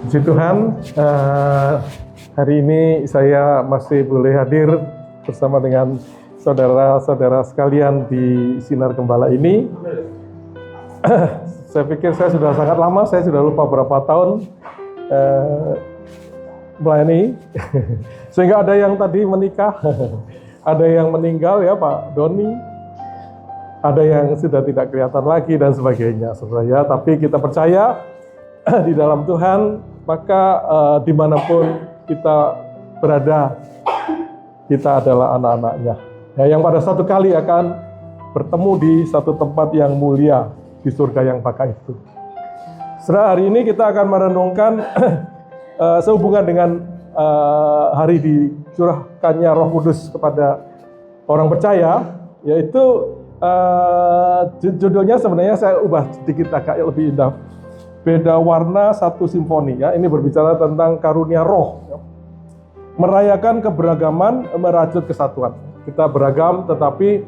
Puji Tuhan, hari ini saya masih boleh hadir bersama dengan saudara-saudara sekalian di Sinar Gembala ini. Saya pikir saya sudah sangat lama, saya sudah lupa berapa tahun melayani. Sehingga ada yang tadi menikah, ada yang meninggal ya Pak Doni, ada yang sudah tidak kelihatan lagi dan sebagainya, saudara ya. Tapi kita percaya di dalam Tuhan, maka dimanapun kita berada, kita adalah anak-anaknya. Ya, yang pada satu kali akan bertemu di satu tempat yang mulia di surga yang baka itu. Setelah hari ini kita akan merenungkan sehubungan dengan hari dicurahkannya Roh Kudus kepada orang percaya, yaitu judulnya sebenarnya saya ubah sedikit agak lebih indah. Beda warna satu simfoni ya. Ini berbicara tentang karunia roh ya. Merayakan keberagaman, merajut kesatuan. Kita beragam tetapi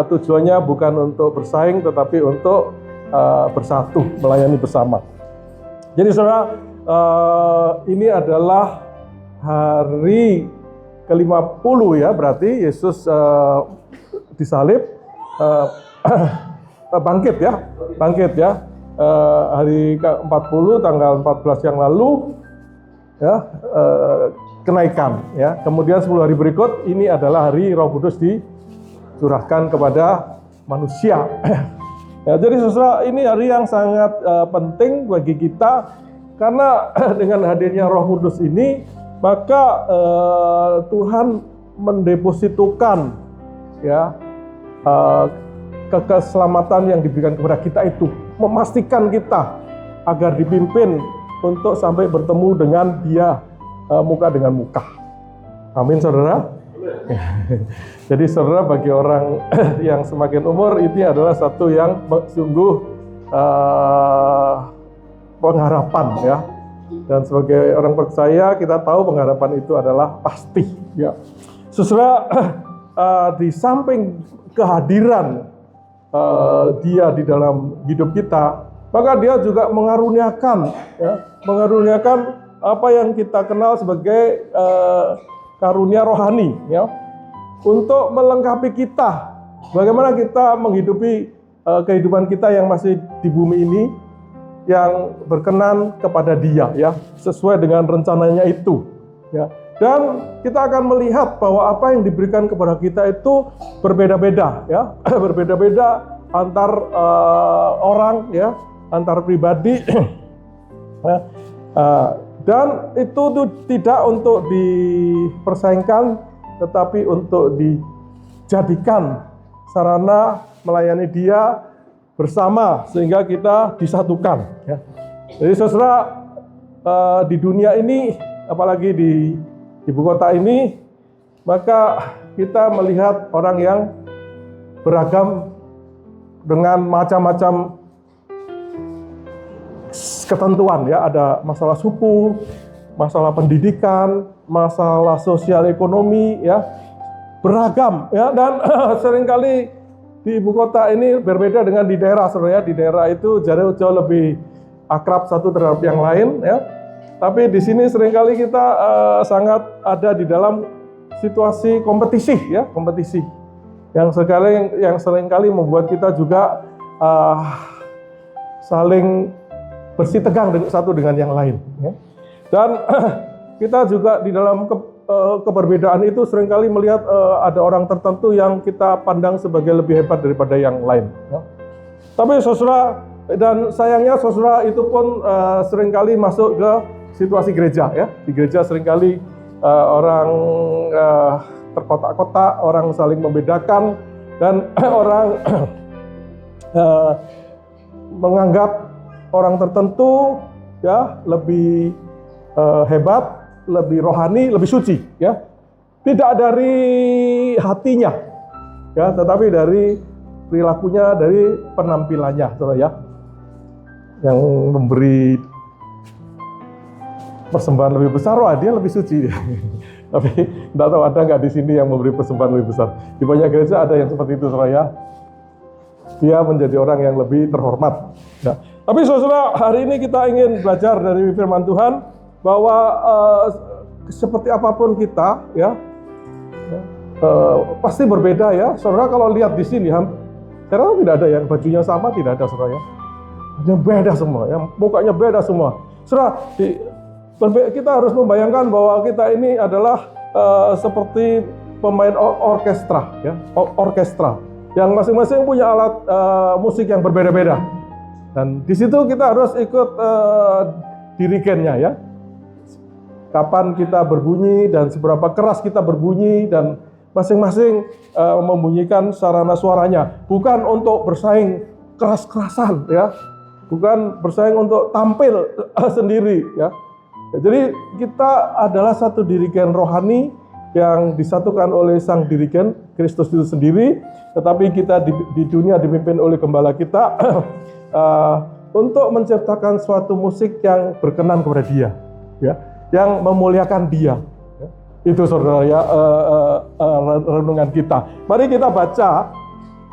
tujuannya bukan untuk bersaing tetapi untuk bersatu, melayani bersama. Jadi saudara, ini adalah hari ke-50 ya, berarti Yesus disalib, bangkit ya. Hari ke-40 tanggal 14 yang lalu ya, kenaikan ya. Kemudian 10 hari berikut ini adalah hari Roh Kudus dicurahkan kepada manusia. Ya, jadi saudara, ini hari yang sangat penting bagi kita karena dengan hadirnya Roh Kudus ini maka Tuhan mendepositokan ya keselamatan yang diberikan kepada kita itu, memastikan kita agar dipimpin untuk sampai bertemu dengan Dia muka dengan muka. Amin saudara. Jadi saudara, bagi orang yang semakin umur ini adalah satu yang sungguh pengharapan ya. Dan sebagai orang percaya kita tahu pengharapan itu adalah pasti ya. Saudara, di samping kehadiran Dia di dalam hidup kita, maka Dia juga mengaruniakan apa yang kita kenal sebagai karunia rohani ya, untuk melengkapi kita bagaimana kita menghidupi kehidupan kita yang masih di bumi ini yang berkenan kepada Dia ya, sesuai dengan rencananya itu ya. Dan kita akan melihat bahwa apa yang diberikan kepada kita itu berbeda-beda ya, berbeda-beda antar orang ya, antar pribadi ya. Dan itu tidak untuk dipersaingkan, tetapi untuk dijadikan sarana melayani Dia bersama sehingga kita disatukan ya. Jadi saudara, di dunia ini apalagi di ibu kota ini, maka kita melihat orang yang beragam dengan macam-macam ketentuan ya, ada masalah suku, masalah pendidikan, masalah sosial ekonomi ya, beragam ya. Dan seringkali di ibu kota ini berbeda dengan di daerah saudara ya. Di daerah itu jauh lebih akrab satu terhadap yang lain ya. Tapi di sini seringkali kita sangat ada di dalam situasi kompetisi ya, kompetisi yang seringkali membuat kita juga saling bersitegang satu dengan yang lain ya. Dan kita juga di dalam keberbedaan itu seringkali melihat ada orang tertentu yang kita pandang sebagai lebih hebat daripada yang lain ya. Tapi saudara, dan sayangnya saudara, itu pun seringkali masuk ke situasi gereja ya. Di gereja seringkali orang terkotak-kotak, orang saling membedakan, dan orang menganggap orang tertentu ya lebih hebat, lebih rohani, lebih suci ya. Tidak dari hatinya ya, tetapi dari perilakunya, dari penampilannya saudara ya. Yang memberi persembahan lebih besar, wah dia lebih suci. Tapi tidak tahu ada nggak di sini yang memberi persembahan lebih besar. Di banyak gereja ada yang seperti itu saudara ya. Dia menjadi orang yang lebih terhormat. Nah, Tapi saudara, hari ini kita ingin belajar dari firman Tuhan bahwa seperti apapun kita, ya, pasti berbeda ya. Saudara kalau lihat di sini, karena tidak ada yang bajunya sama, tidak ada saudara ya. Yang beda semua, yang mukanya beda semua. Saudara, kita harus membayangkan bahwa kita ini adalah seperti pemain orkestra, ya, orkestra yang masing-masing punya alat musik yang berbeda-beda. Dan di situ kita harus ikut dirigennya, ya. Kapan kita berbunyi dan seberapa keras kita berbunyi, dan masing-masing membunyikan sarana suaranya. Bukan untuk bersaing keras-kerasan, ya. Bukan bersaing untuk tampil sendiri, ya. Jadi kita adalah satu dirigen rohani yang disatukan oleh sang dirigen Kristus itu sendiri, tetapi kita di dunia dipimpin oleh gembala kita untuk menciptakan suatu musik yang berkenan kepada Dia, ya, yang memuliakan Dia. Ya. Itu saudara ya, renungan kita. Mari kita baca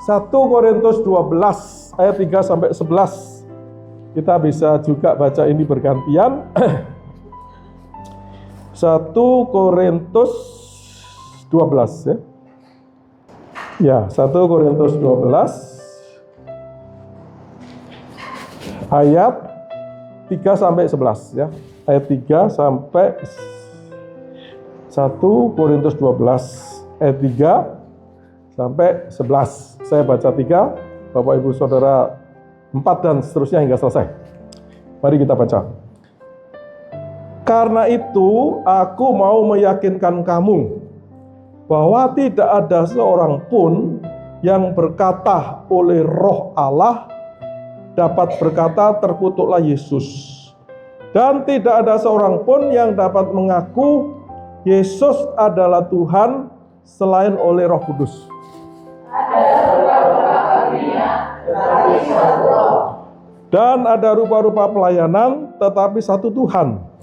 1 Korintus 12 ayat 3 sampai 11. Kita bisa juga baca ini bergantian. 1 Korintus 12 ya. Ya, 1 Korintus 12 ayat 3 sampai 11 ya. Ayat 3 sampai 1 Korintus 12 ayat 3 sampai 11. Saya baca 3, Bapak Ibu Saudara 4 dan seterusnya hingga selesai. Mari kita baca. Karena itu aku mau meyakinkan kamu bahwa tidak ada seorang pun yang berkata oleh Roh Allah dapat berkata terkutuklah Yesus. Dan tidak ada seorang pun yang dapat mengaku Yesus adalah Tuhan selain oleh Roh Kudus. Dan ada rupa-rupa pelayanan tetapi satu Tuhan.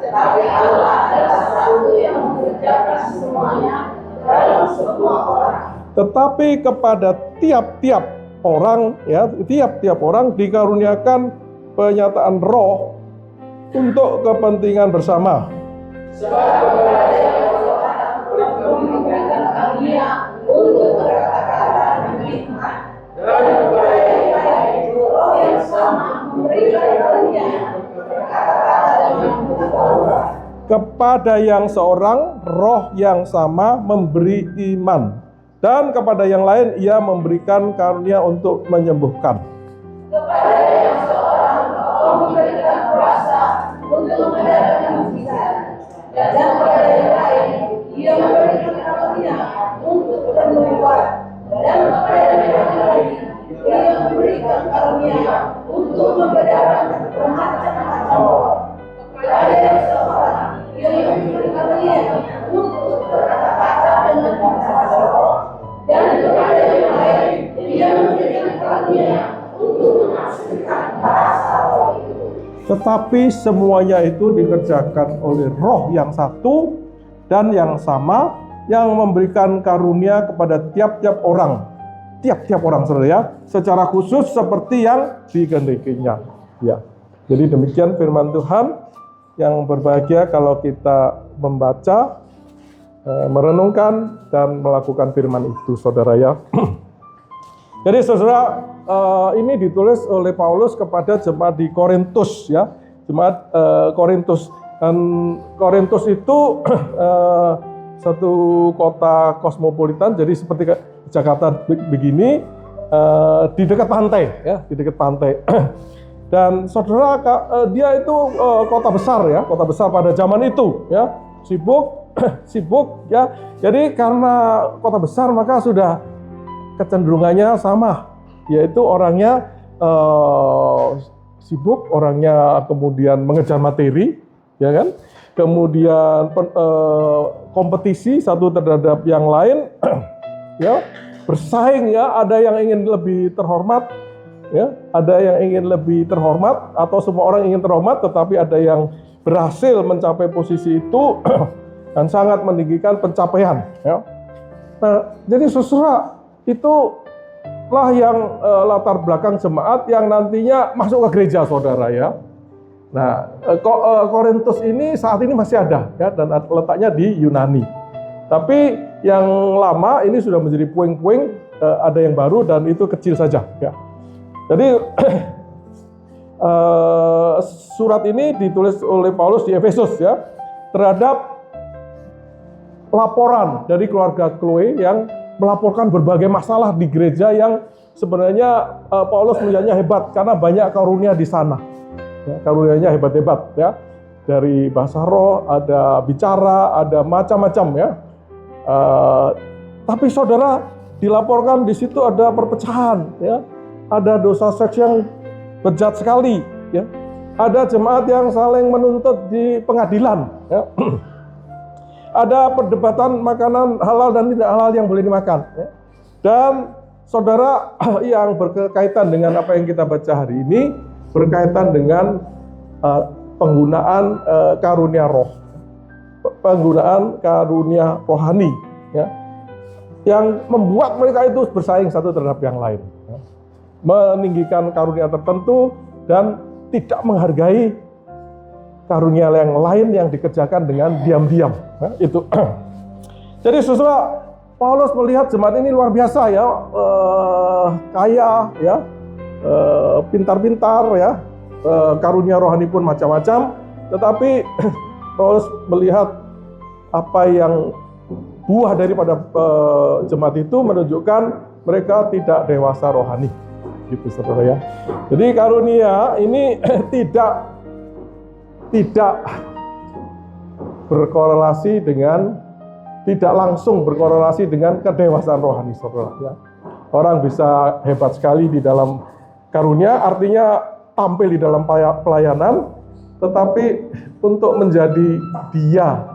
Tetapi Allah adalah satu yang mengerjakan semuanya dalam semua orang. Tetapi kepada tiap-tiap orang, ya, tiap-tiap orang dikaruniakan penyataan Roh untuk kepentingan bersama. Sebab kepada yang orang memberikan karunia untuk berkata-kata dan hikmat, dan kepada yang lain Roh yang sama memberikan karunia berkata-kata dengan pengetahuan. Kepada yang seorang Roh yang sama memberi iman, dan kepada yang lain Ia memberikan karunia untuk menyembuhkan. Kepada yang seorang Roh memberikan kuasa untuk mengadakan mukjizat, dan kepada yang lain Ia memberikan karunia untuk bernubuat, dan kepada yang lain Ia memberikan karunia untuk membedakan bermacam-macam roh. Kepada yang seorang Ia memberikan karunia untuk berkata-kata dengan bahasa roh, dan kepada yang lain Ia memberikan karunia untuk menafsirkan bahasa roh itu. Tetapi semuanya itu dikerjakan oleh Roh yang satu dan yang sama, yang memberikan karunia kepada tiap-tiap orang, saudara ya, secara khusus seperti yang dikehendakinya. Ya, jadi demikian firman Tuhan yang berbahagia kalau kita membaca, merenungkan dan melakukan firman itu, saudara ya. Jadi saudara, ini ditulis oleh Paulus kepada jemaat di Korintus ya, jemaat Korintus. Dan Korintus itu satu kota kosmopolitan, jadi seperti Jakarta begini, di dekat pantai ya, di dekat pantai. Dan saudara, dia itu kota besar ya, kota besar pada zaman itu ya, sibuk ya. Jadi karena kota besar maka sudah kecenderungannya sama, yaitu orangnya sibuk, orangnya kemudian mengejar materi, ya kan? Kemudian kompetisi satu terhadap yang lain, ya, bersaing ya. Ada yang ingin lebih terhormat, ya, ada yang ingin lebih terhormat, atau semua orang ingin terhormat, tetapi ada yang berhasil mencapai posisi itu dan sangat meninggikan pencapaian, ya. Nah, jadi saudara, itu lah yang latar belakang jemaat yang nantinya masuk ke gereja, saudara ya. Nah, Korintus ini saat ini masih ada ya, dan letaknya di Yunani. Tapi yang lama ini sudah menjadi puing-puing, ada yang baru dan itu kecil saja ya. Jadi surat ini ditulis oleh Paulus di Efesus ya, terhadap laporan dari keluarga Chloe yang melaporkan berbagai masalah di gereja yang sebenarnya Paulus melihatnya hebat karena banyak karunia di sana. Ya, karunianya hebat-hebat ya. Dari bahasa roh, ada bicara, ada macam-macam ya. Tapi saudara, dilaporkan di situ ada perpecahan ya. Ada dosa seks yang bejat sekali ya. Ada jemaat yang saling menuntut di pengadilan ya. Ada perdebatan makanan halal dan tidak halal yang boleh dimakan ya. Dan saudara, yang berkaitan dengan apa yang kita baca hari ini berkaitan dengan penggunaan karunia roh, penggunaan karunia rohani ya, yang membuat mereka itu bersaing satu terhadap yang lain ya. Meninggikan karunia tertentu dan tidak menghargai karunia yang lain yang dikerjakan dengan diam-diam ya, itu. Jadi saudara, Paulus melihat jemaat ini luar biasa ya, kaya ya, pintar-pintar ya, karunia rohani pun macam-macam, tetapi Paulus melihat apa yang buah daripada jemaat itu menunjukkan mereka tidak dewasa rohani, gitu saudara ya. Jadi karunia ini tidak berkorelasi dengan, tidak langsung berkorelasi dengan kedewasaan rohani, saudara ya. Orang bisa hebat sekali di dalam karunia, artinya tampil di dalam pelayanan, tetapi untuk menjadi dia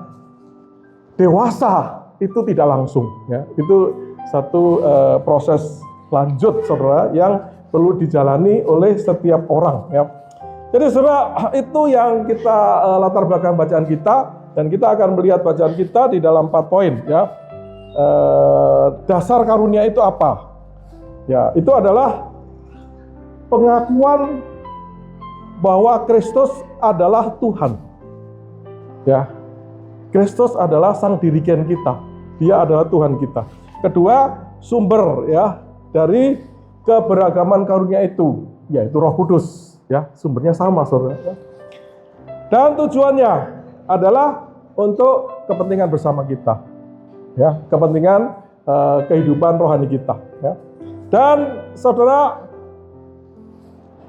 dewasa itu tidak langsung ya. Itu satu proses lanjut saudara yang perlu dijalani oleh setiap orang ya. Jadi saudara, itu yang kita latar belakang bacaan kita, dan kita akan melihat bacaan kita di dalam 4 poin ya. Dasar karunia itu apa? Ya, itu adalah pengakuan bahwa Kristus adalah Tuhan. Ya. Kristus adalah sang dirigen kita. Dia adalah Tuhan kita. Kedua, sumber ya dari keberagaman karunia itu, yaitu Roh Kudus. Ya, sumbernya sama, saudara. Dan tujuannya adalah untuk kepentingan bersama kita. Ya, kepentingan kehidupan rohani kita, ya. Dan saudara,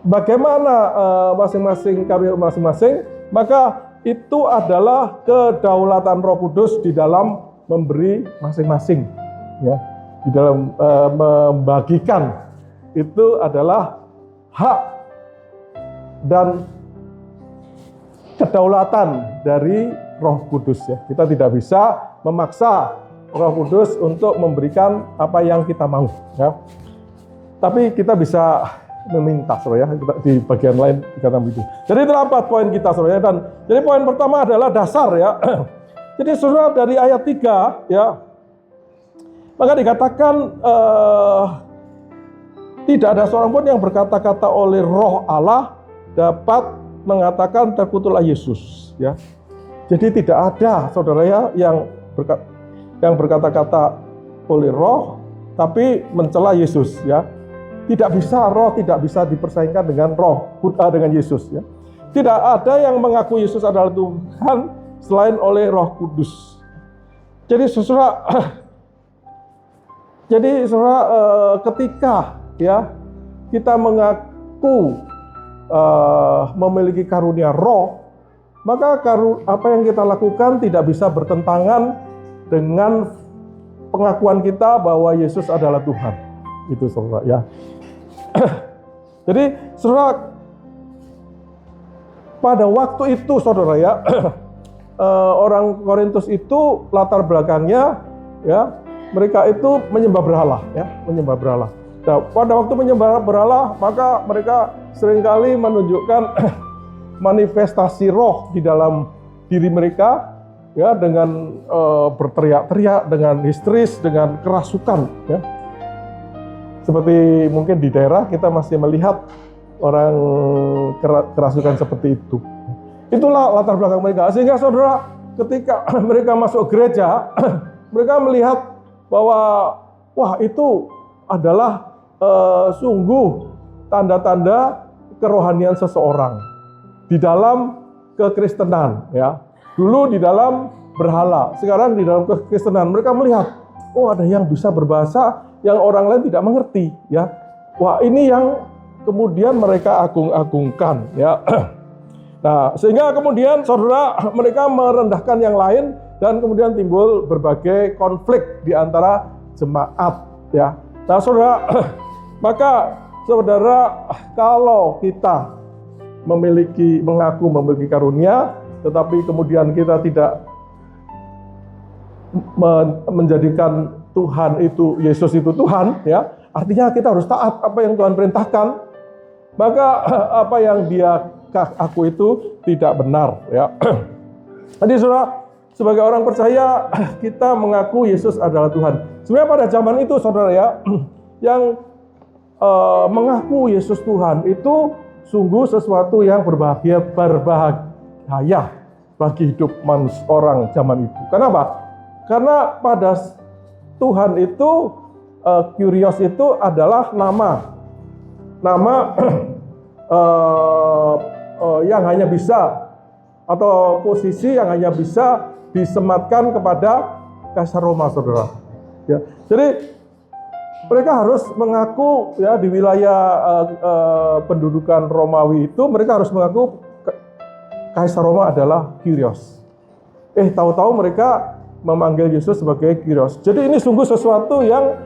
bagaimana masing-masing karunia masing-masing, maka itu adalah kedaulatan Roh Kudus di dalam memberi masing-masing, ya, di dalam membagikan. Itu adalah hak dan kedaulatan dari Roh Kudus ya. Kita tidak bisa memaksa Roh Kudus untuk memberikan apa yang kita mau ya. Tapi kita bisa meminta, saudara ya, di bagian lain dikatakan begitu. Jadi itu 4 poin kita, saudara. Dan jadi poin pertama adalah dasar ya. Jadi saudara, dari ayat 3 ya, maka dikatakan tidak ada seorang pun yang berkata-kata oleh Roh Allah dapat mengatakan terkutuklah Yesus ya. Jadi tidak ada, saudara ya, yang berkata-kata oleh Roh tapi mencela Yesus ya. Tidak bisa, Roh tidak bisa dipersaingkan dengan Roh, dengan Yesus ya. Tidak ada yang mengaku Yesus adalah Tuhan selain oleh Roh Kudus. Jadi saudara, ketika ya kita mengaku memiliki karunia Roh, maka apa yang kita lakukan tidak bisa bertentangan dengan pengakuan kita bahwa Yesus adalah Tuhan. Itu saudara ya. Jadi saudara, pada waktu itu saudara ya, orang Korintus itu latar belakangnya ya, mereka itu menyembah berhala ya, menyembah berhala. Nah, pada waktu menyembah berhala, maka mereka seringkali menunjukkan manifestasi roh di dalam diri mereka ya, dengan berteriak-teriak, dengan histeris, dengan kerasukan ya. Seperti mungkin di daerah kita masih melihat orang kerasukan seperti itu. Itulah latar belakang mereka. Sehingga saudara, ketika mereka masuk gereja, mereka melihat bahwa wah itu adalah sungguh tanda-tanda kerohanian seseorang di dalam kekristenan, ya. Dulu di dalam berhala, sekarang di dalam kekristenan. Mereka melihat, oh ada yang bisa berbahasa yang orang lain tidak mengerti, ya. Wah, ini yang kemudian mereka agung-agungkan, ya. Nah, sehingga kemudian saudara, mereka merendahkan yang lain dan kemudian timbul berbagai konflik di antara jemaat, ya. Nah, saudara, maka saudara, kalau kita mengaku memiliki karunia, tetapi kemudian kita tidak menjadikan Tuhan itu, Yesus itu Tuhan, ya, artinya kita harus taat apa yang Tuhan perintahkan, maka apa yang dia aku itu tidak benar, ya. Jadi saudara, sebagai orang percaya kita mengaku Yesus adalah Tuhan. Sebenarnya pada zaman itu saudara, ya, yang mengaku Yesus Tuhan itu sungguh sesuatu yang berbahaya bagi hidup orang zaman itu. Kenapa? Karena pada Tuhan itu Kyrios itu adalah nama yang hanya bisa, atau posisi yang hanya bisa disematkan kepada Kaisar Roma, saudara. Ya, jadi mereka harus mengaku, ya, di wilayah pendudukan Romawi itu mereka harus mengaku Kaisar Roma adalah Kyrios. Tahu-tahu mereka memanggil Yesus sebagai Kyrios. Jadi ini sungguh sesuatu yang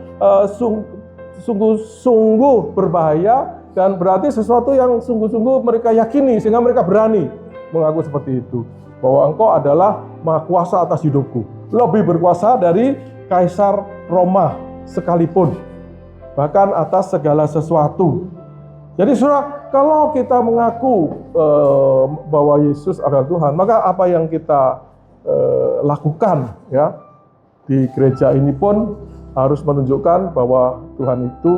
sungguh berbahaya, dan berarti sesuatu yang sungguh-sungguh mereka yakini, sehingga mereka berani mengaku seperti itu, bahwa engkau adalah maha kuasa atas hidupku, lebih berkuasa dari Kaisar Roma sekalipun, bahkan atas segala sesuatu. Jadi saudara, kalau kita mengaku bahwa Yesus adalah Tuhan, maka apa yang kita lakukan, ya, di gereja ini pun harus menunjukkan bahwa Tuhan itu,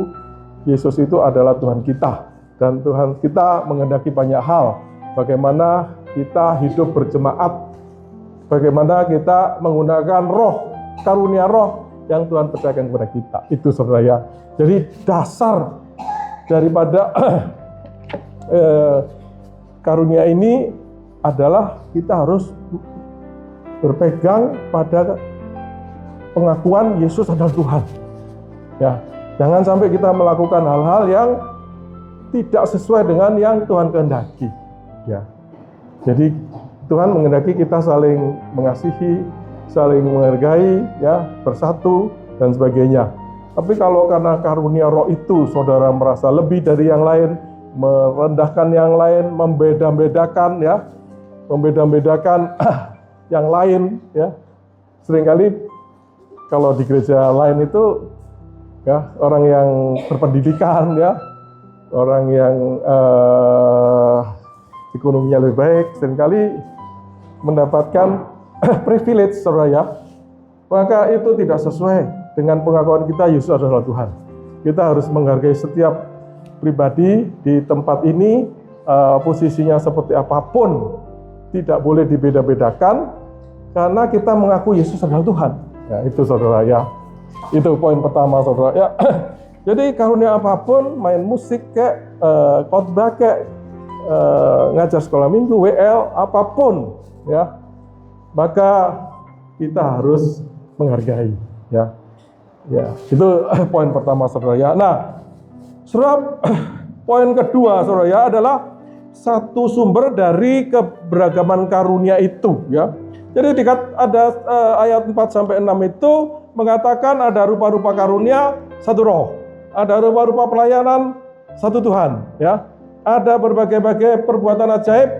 Yesus itu adalah Tuhan kita, dan Tuhan kita menghendaki banyak hal. Bagaimana kita hidup berjemaat, bagaimana kita menggunakan roh, karunia roh yang Tuhan percayakan kepada kita. Itu saudara, ya. Jadi dasar daripada karunia ini adalah kita harus berpegang pada pengakuan Yesus adalah Tuhan. Ya, jangan sampai kita melakukan hal-hal yang tidak sesuai dengan yang Tuhan kehendaki. Ya, jadi Tuhan menghendaki kita saling mengasihi, saling menghargai, ya, bersatu dan sebagainya. Tapi kalau karena karunia roh itu saudara merasa lebih dari yang lain, merendahkan yang lain, membeda-bedakan, ya, yang lain, ya. Seringkali kalau di gereja lain itu, ya, orang yang berpendidikan, ya, orang yang ekonominya lebih baik, seringkali mendapatkan privilege, saudara, ya. Maka itu tidak sesuai dengan pengakuan kita Yesus adalah Tuhan. Kita harus menghargai setiap pribadi di tempat ini, posisinya seperti apapun, tidak boleh dibeda-bedakan, karena kita mengaku Yesus adalah Tuhan. Ya, itu saudara, ya. Itu poin pertama, saudara, ya. Jadi karunia apapun, main musik kayak khotbah kayak ngajar sekolah minggu, WL, apapun, ya, maka kita harus menghargai, ya. Ya, itu poin pertama, saudara, ya. Nah, saudara, poin kedua, saudara, ya, adalah satu sumber dari keberagaman karunia itu, ya. Jadi ada ayat 4-6 itu mengatakan ada rupa-rupa karunia, satu roh. Ada rupa-rupa pelayanan, satu Tuhan, ya. Ada berbagai-bagai perbuatan ajaib,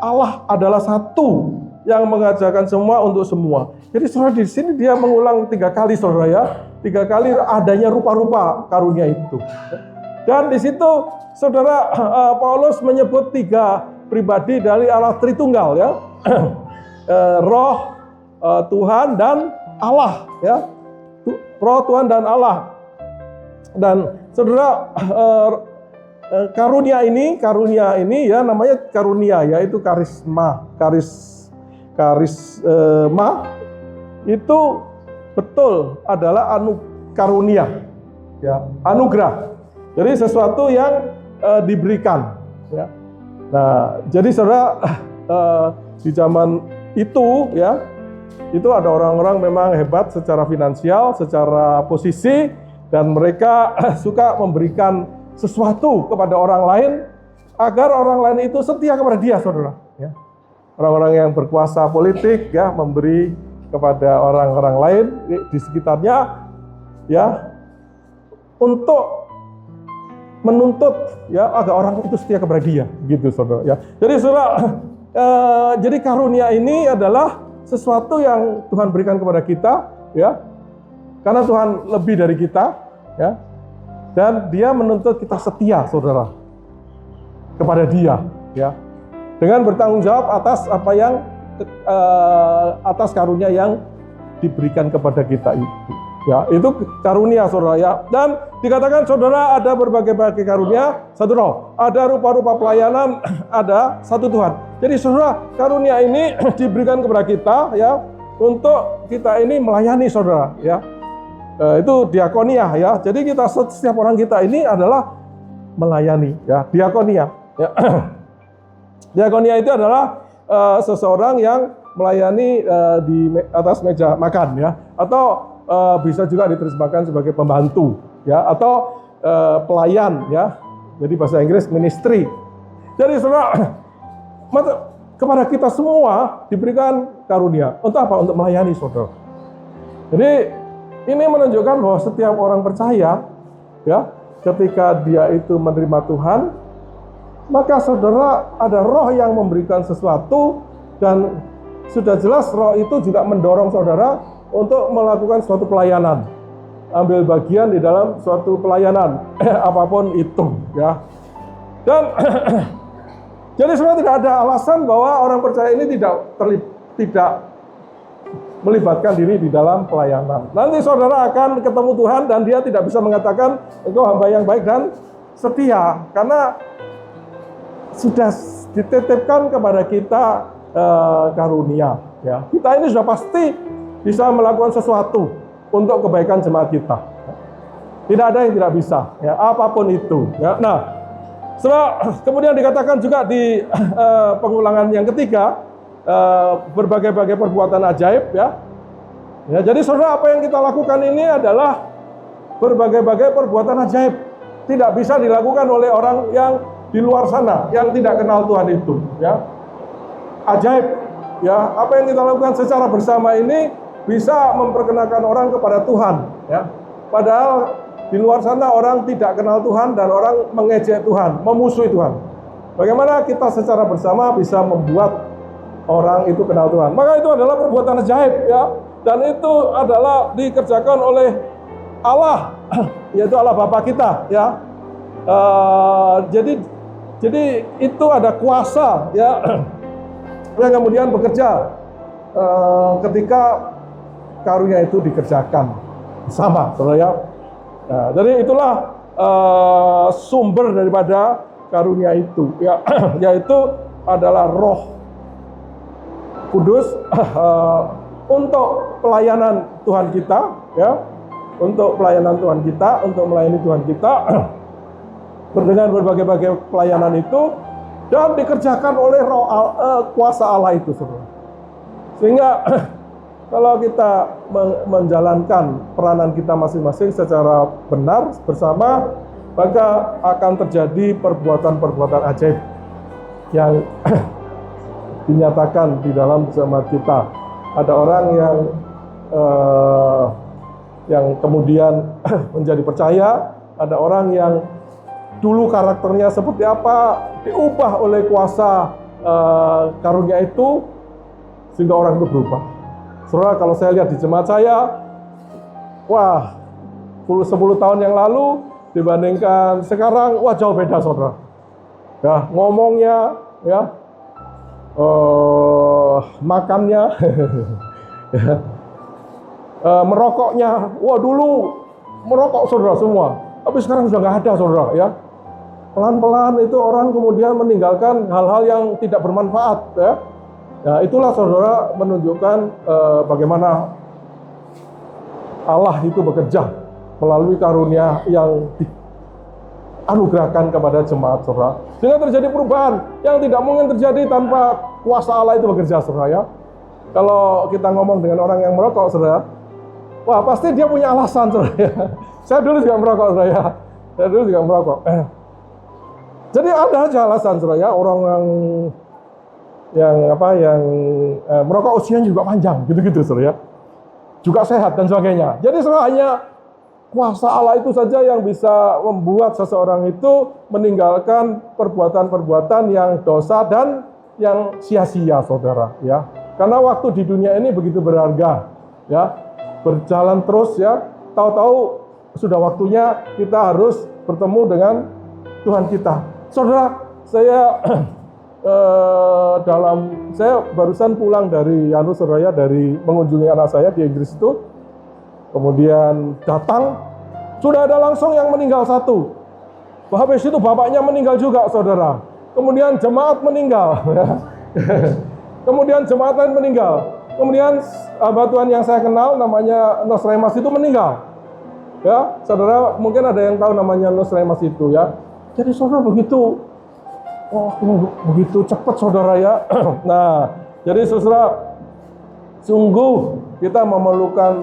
Allah adalah satu yang mengajarkan semua untuk semua. Jadi saudara, di sini dia mengulang 3 kali, saudara, ya. 3 kali adanya rupa-rupa karunia itu. Dan di situ saudara, Paulus menyebut 3 pribadi dari Allah Tritunggal, ya. Roh, Tuhan dan Allah, ya. Roh, Tuhan dan Allah. Dan saudara, karunia ini ya namanya karunia, yaitu karisma itu betul adalah karunia, ya, anugerah. Jadi sesuatu yang diberikan, ya. Nah, jadi saudara, di zaman itu, ya, itu ada orang-orang memang hebat secara finansial, secara posisi, dan mereka suka memberikan sesuatu kepada orang lain agar orang lain itu setia kepada dia, saudara. Ya. Orang-orang yang berkuasa politik, ya, memberi kepada orang-orang lain di sekitarnya, ya, untuk menuntut, ya, agar orang itu setia kepada dia, gitu, saudara. Ya. Jadi saudara, jadi karunia ini adalah sesuatu yang Tuhan berikan kepada kita, ya, karena Tuhan lebih dari kita, ya, dan Dia menuntut kita setia, saudara, kepada Dia, ya, dengan bertanggung jawab atas apa yang atas karunia yang diberikan kepada kita itu. Ya, itu karunia, saudara, ya. Dan dikatakan, saudara, ada berbagai-bagai karunia, satu roh. Ada rupa-rupa pelayanan, ada satu Tuhan. Jadi, saudara, karunia ini diberikan kepada kita, ya, untuk kita ini melayani, saudara, ya. Itu diakonia, ya. Jadi setiap orang kita ini adalah melayani, ya, diakonia. Ya. Diakonia itu adalah seseorang yang melayani di atas meja makan, ya, atau bisa juga diterjemahkan sebagai pembantu, ya, atau pelayan, ya. Jadi bahasa Inggris ministry. Jadi saudara, kepada kita semua diberikan karunia. Untuk apa? Untuk melayani, saudara. Jadi ini menunjukkan bahwa setiap orang percaya, ya, ketika dia itu menerima Tuhan, maka saudara ada roh yang memberikan sesuatu, dan sudah jelas roh itu juga mendorong saudara untuk melakukan suatu pelayanan, ambil bagian di dalam suatu pelayanan, apapun itu, ya. Dan jadi sebenarnya tidak ada alasan bahwa orang percaya ini tidak melibatkan diri di dalam pelayanan. Nanti saudara akan ketemu Tuhan dan Dia tidak bisa mengatakan engkau hamba yang baik dan setia, karena sudah dititipkan kepada kita karunia, ya. Kita ini sudah pasti bisa melakukan sesuatu untuk kebaikan jemaat kita. Tidak ada yang tidak bisa, ya, apapun itu, ya. Nah, setelah kemudian dikatakan juga di pengulangan yang ketiga, berbagai-bagai perbuatan ajaib, ya. Ya, jadi saudara, apa yang kita lakukan ini adalah berbagai-bagai perbuatan ajaib. Tidak bisa dilakukan oleh orang yang di luar sana, yang tidak kenal Tuhan itu, ya. Ajaib, ya, apa yang kita lakukan secara bersama ini bisa memperkenalkan orang kepada Tuhan, ya. Padahal di luar sana orang tidak kenal Tuhan dan orang mengejek Tuhan, memusuhi Tuhan. Bagaimana kita secara bersama bisa membuat orang itu kenal Tuhan? Maka itu adalah perbuatan ajaib, ya. Dan itu adalah dikerjakan oleh Allah, yaitu Allah Bapa kita, ya. Jadi itu ada kuasa, ya, yang kemudian bekerja ketika karunia itu dikerjakan sama, saudara, ya. Nah, jadi itulah sumber daripada karunia itu, ya, yaitu adalah Roh Kudus untuk pelayanan Tuhan kita, ya, untuk pelayanan Tuhan kita, untuk melayani Tuhan kita, dengan berbagai-bagai pelayanan itu, dan dikerjakan oleh Roh kuasa Allah itu, saudara. Sehingga kalau kita menjalankan peranan kita masing-masing secara benar bersama, maka akan terjadi perbuatan-perbuatan ajaib yang dinyatakan di dalam jemaat kita. Ada orang yang kemudian menjadi percaya, ada orang yang dulu karakternya seperti apa, diubah oleh kuasa karunia itu, sehingga orang itu berubah. Saudara, kalau saya lihat di jemaat saya, wah, 10 tahun yang lalu dibandingkan sekarang, wah, jauh beda, saudara. Ya, ngomongnya, ya, makannya, merokoknya, wah, dulu merokok, saudara, semua. Tapi sekarang sudah nggak ada, saudara, ya. Pelan-pelan itu orang kemudian meninggalkan hal-hal yang tidak bermanfaat, ya. Ya, itulah saudara menunjukkan bagaimana Allah itu bekerja melalui karunia yang dianugerahkan kepada jemaat, saudara. Sehingga terjadi perubahan yang tidak mungkin terjadi tanpa kuasa Allah itu bekerja, saudara, ya. Kalau kita ngomong dengan orang yang merokok, saudara, wah pasti dia punya alasan, saudara, ya. Saya dulu juga merokok, saudara, ya. Saya dulu juga merokok. Jadi ada aja alasan, saudara, ya. Orang yang merokok usianya juga panjang, gitu-gitu, saudara, ya. Juga sehat dan sebagainya. Jadi saudara, hanya kuasa Allah itu saja yang bisa membuat seseorang itu meninggalkan perbuatan-perbuatan yang dosa dan yang sia-sia, saudara, ya. Karena waktu di dunia ini begitu berharga, ya. Berjalan terus, ya. Tahu-tahu sudah waktunya kita harus bertemu dengan Tuhan kita. Saudara, saya saya barusan pulang dari saudara, dari mengunjungi anak saya di Inggris itu. Kemudian datang, sudah ada langsung yang meninggal satu. Habis itu bapaknya meninggal juga, saudara. Kemudian jemaat meninggal. Kemudian jemaat lain meninggal. Kemudian hamba Tuhan yang saya kenal namanya Nos Remas itu meninggal. Ya, saudara, mungkin ada yang tahu namanya Nos Remas itu, ya. Jadi saudara begitu cepat, saudara, ya. Nah, jadi saudara, sungguh kita memerlukan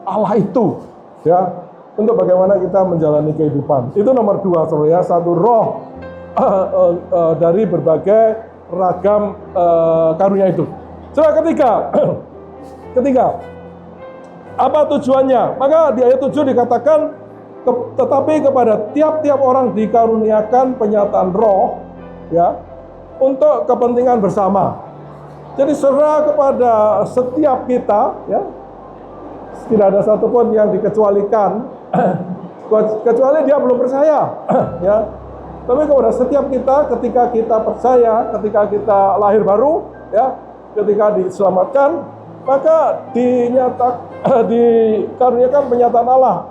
Allah itu, ya, untuk bagaimana kita menjalani kehidupan. Itu nomor 2, saudara, ya. Satu, roh dari berbagai ragam karunia itu. Saudara, ketiga, apa tujuannya? Maka di ayat 7 dikatakan, tetapi kepada tiap-tiap orang dikaruniakan penyataan roh, ya, untuk kepentingan bersama. Jadi saudara, kepada setiap kita, ya, tidak ada satupun yang dikecualikan, kecuali dia belum percaya, ya. Tapi kepada setiap kita, ketika kita percaya, ketika kita lahir baru, ya, ketika diselamatkan, maka dikaruniakan penyataan Allah.